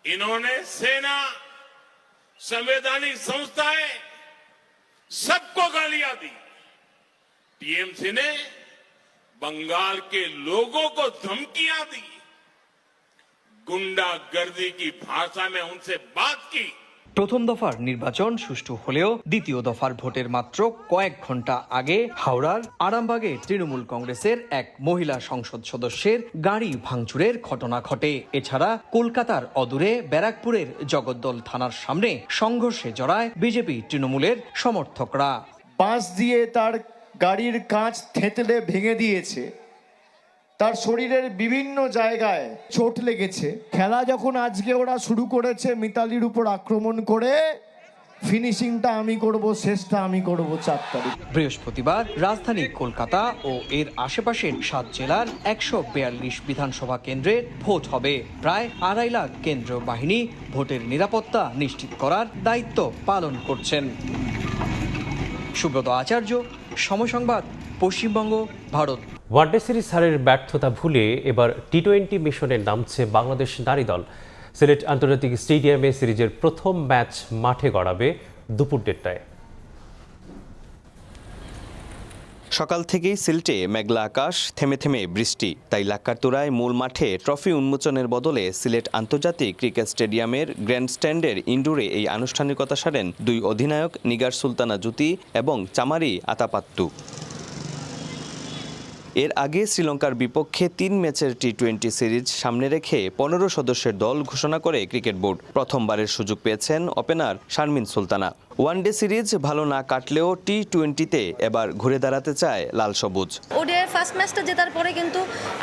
Speaker 10: इन्होंने सेना, संवैधानिक संस्थाएं सबको गालियां दी। टीएमसी ने बंगाल के लोगों को धमकियां दी, गुंडागर्दी की भाषा में उनसे बात की।
Speaker 9: প্রথম দফার নির্বাচন সুষ্ঠু হলেও দ্বিতীয় দফার ভোটের মাত্র কয়েক ঘন্টা আগে হাওড়ার আরামবাগে তৃণমূল কংগ্রেসের এক মহিলা সংসদ সদস্যের গাড়ি ভাঙচুরের ঘটনা ঘটে। এছাড়া কলকাতার অদূরে ব্যারাকপুরের জগদ্দল থানার সামনে সংঘর্ষে জড়ায় বিজেপি তৃণমূলের সমর্থকরা।
Speaker 12: বাঁশ দিয়ে তার গাড়ির কাঁচ থেঁতলে ভেঙে দিয়েছে, তার শরীরের বিভিন্ন জায়গায় চোট লেগেছে। খেলা যখন আজকে ওরা শুরু করেছে মিতালির উপর আক্রমণ করে, ফিনিশিংটা আমি করব, শেষটা আমি করব ৪ তারিখ।
Speaker 9: বৃহস্পতিবার রাজধানী কলকাতা ও এর আশেপাশের ৭ জেলার ১৪২ বিধানসভা কেন্দ্রে ভোট হবে। প্রায় ২.৫ লাখ কেন্দ্রীয় বাহিনী ভোটের নিরাপত্তা নিশ্চিত করার দায়িত্ব পালন করছেন। সুব্রত আচার্য, সময় সংবাদ, পশ্চিমবঙ্গ, ভারত।
Speaker 1: ওয়ানডে সিরিজ হারের ব্যর্থতা ভুলে এবার টি-20 মিশনে নামছে বাংলাদেশ নারী দল। সিলেট আন্তর্জাতিক স্টেডিয়ামে সিরিজের প্রথম ম্যাচ মাঠে গড়াবে দুপুর ১:৩০টায়।
Speaker 13: সকাল থেকেই সিলেটে মেঘলা আকাশ, থেমে থেমে বৃষ্টি। তাই লাক্কারতুরায় মূল মাঠে ট্রফি উন্মোচনের বদলে সিলেট আন্তর্জাতিক ক্রিকেট স্টেডিয়ামের গ্র্যান্ডস্ট্যান্ডের ইনডোরে এই আনুষ্ঠানিকতা সারেন ২ অধিনায়ক নিগার সুলতানা জ্যোতি এবং চামারি আতাপাত্তু। এর আগে শ্রীলঙ্কার বিপক্ষে ৩ ম্যাচের টি-20 সিরিজ সামনে রেখে ১৫ সদস্যের দল ঘোষণা করে ক্রিকেট বোর্ড। প্রথমবারের সুযোগ পেয়েছেন opener Sharmin Sultana. One day series ভালো না কাটলেও টি-20তে এবার ঘুরে দাঁড়াতে চায় লাল সবুজ।
Speaker 24: ওডিআই ফার্স্ট ম্যাচটা জেতার পরে কিন্তু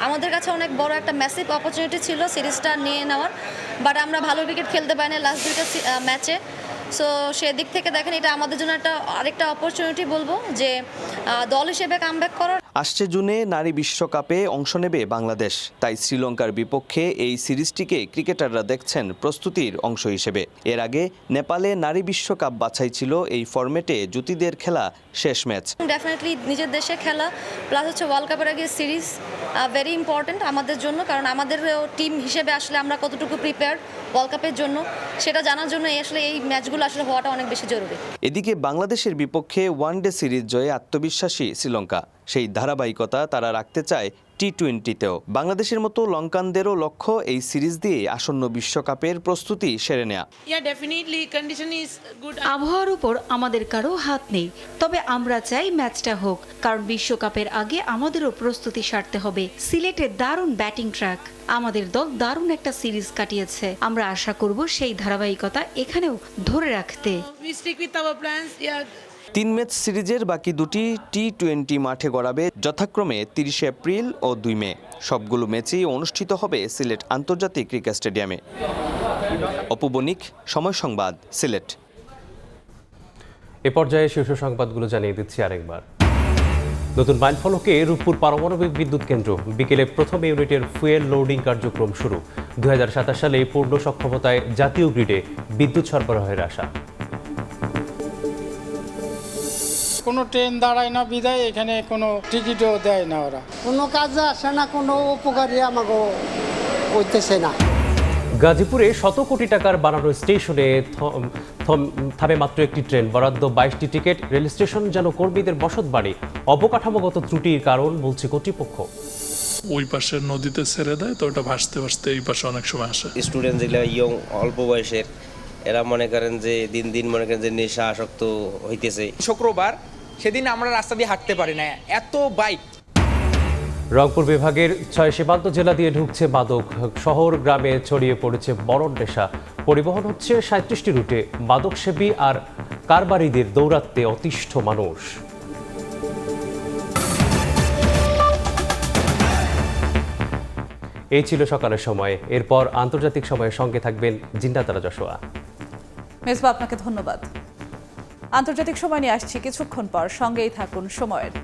Speaker 24: আমাদের কাছে অনেক বড় একটা ম্যাসিভ অপরচুনিটি ছিল সিরিজটা নিয়ে নেওয়ার, বাট আমরা ভালো ক্রিকেট খেলতে পারিনি লাস্ট 2টা ম্যাচে। সো সেদিক থেকে দেখেন এটা আমাদের জন্য আরেকটা অপরচুনিটি বলবো যে দল হিসেবে কামব্যাক করার।
Speaker 13: আসছে জুনে নারী বিশ্বকাপে অংশ নেবে বাংলাদেশ, তাই শ্রীলঙ্কার বিপক্ষে এই সিরিজটিকে ক্রিকেটাররা দেখছেন প্রস্তুতির অংশ হিসেবে। এর আগে নেপালে নারী বিশ্বকাপ বাছাই ছিল এই ফরম্যাটে জ্যোতিদের খেলা শেষ ম্যাচ।
Speaker 24: ডেফিনেটলি নিজের দেশে খেলা প্লাস হচ্ছে ওয়ার্ল্ড কাপের আগে সিরিজ ভেরি ইম্পর্টেন্ট আমাদের জন্য, কারণ আমাদের টিম হিসেবে আসলে আমরা কতটুকু প্রিপেয়ার ওয়ার্ল্ড কাপের জন্য সেটা জানার জন্য আসলে এই ম্যাচগুলো আসলে হওয়াটা অনেক বেশি জরুরি।
Speaker 13: এদিকে বাংলাদেশের বিপক্ষে ওয়ানডে সিরিজ জয়ে আত্মবিশ্বাসী শ্রীলঙ্কা। সেই ধারাবাহিকতা তারা রাখতে চায় টি-20তেও। বাংলাদেশের মতো লঙ্কানদেরও লক্ষ্য এই সিরিজ দিয়ে আসন্ন বিশ্বকাপের প্রস্তুতি সেরে নেয়া।
Speaker 31: আবহাওয়ার উপর আমাদের কারো হাত নেই, তবে আমরা চাই ম্যাচটা হোক, কারণ বিশ্বকাপের আগে আমাদেরও প্রস্তুতি সারতে হবে। সিলেটের দারুণ ব্যাটিং ট্র্যাক, আমাদের দল দারুণ একটা সিরিজ কাটিয়েছে। আমরা আশা করব সেই ধারাবাহিকতা এখানেও ধরে রাখতে।
Speaker 13: 3 ম্যাচ সিরিজের বাকি 2টি টি-20 মাঠে গড়াবে যথাক্রমে 30 এপ্রিল ও 2 মে। সবগুলো ম্যাচই অনুষ্ঠিত হবে সিলেট আন্তর্জাতিক ক্রিকেট স্টেডিয়ামে। অপু বণিক, সময় সংবাদ, সিলেট।
Speaker 1: এ পর্যায়ে শীর্ষ সংবাদগুলো জানিয়ে দিচ্ছি আরেকবার। নতুন মাইলফলকে রূপপুর পারমাণবিক বিদ্যুৎ কেন্দ্র, বিকেলে প্রথম ইউনিটের ফুয়েল লোডিং কার্যক্রম শুরু। 2027 সালে পূর্ণ সক্ষমতায় জাতীয় গ্রিডে বিদ্যুৎ সরবরাহের আশা।
Speaker 26: কোনো ট্রেন দাঁড়ায় না বিদায় এখানে কোনো টিকিটও দেয় না, ওরা কোনো কাজে আসে না, কোনো উপকারী আমাকে হইতেছে না।
Speaker 1: গাজীপুরে 100 কোটি টাকার বানানো স্টেশনে থামে মাত্র একটি ট্রেন, বরাদ্দ 22টি টিকিট। রেল স্টেশন যেন কর্মীদের বসত বাড়ি। অবকাঠামোগত ত্রুটির কারণ বলছে কর্তৃপক্ষ।
Speaker 15: ওই পাশের নদীতে ছেড়ে দেয়, তো ওটা ভাসতে ভাসতে এই পাশে অনেক সময় আসে।
Speaker 16: স্টুডেন্ট যেগুলো ইয়ং অল্প বয়সের, এরা মনে করেন যে দিন দিন মনে করেন যে নেশা আসক্ত হইতেছে।
Speaker 17: শুক্রবার সেদিন আমরা রাস্তা দিয়ে হাঁটতে পারি না, এত বাইক।
Speaker 1: রংপুর বিভাগের 6 সীমান্ত জেলা দিয়ে ঢুকছে মাদক। শহর গ্রামে ছড়িয়ে পড়েছে বড় নেশা। পরিবহন হচ্ছে 37টি রুটে। মাদকসেবী আর কারবারিদের দৌরাত্মে অতিষ্ঠ মানুষ। এই ছিল সকালের সময়। এরপর আন্তর্জাতিক সময়ের সঙ্গে থাকবেন জিন্নাতারা যশোয়া।
Speaker 18: মেজবা, আপনাকে ধন্যবাদ। আন্তর্জাতিক সময় নিয়ে আসছি কিছুক্ষণ পর, সঙ্গেই থাকুন সময়ের।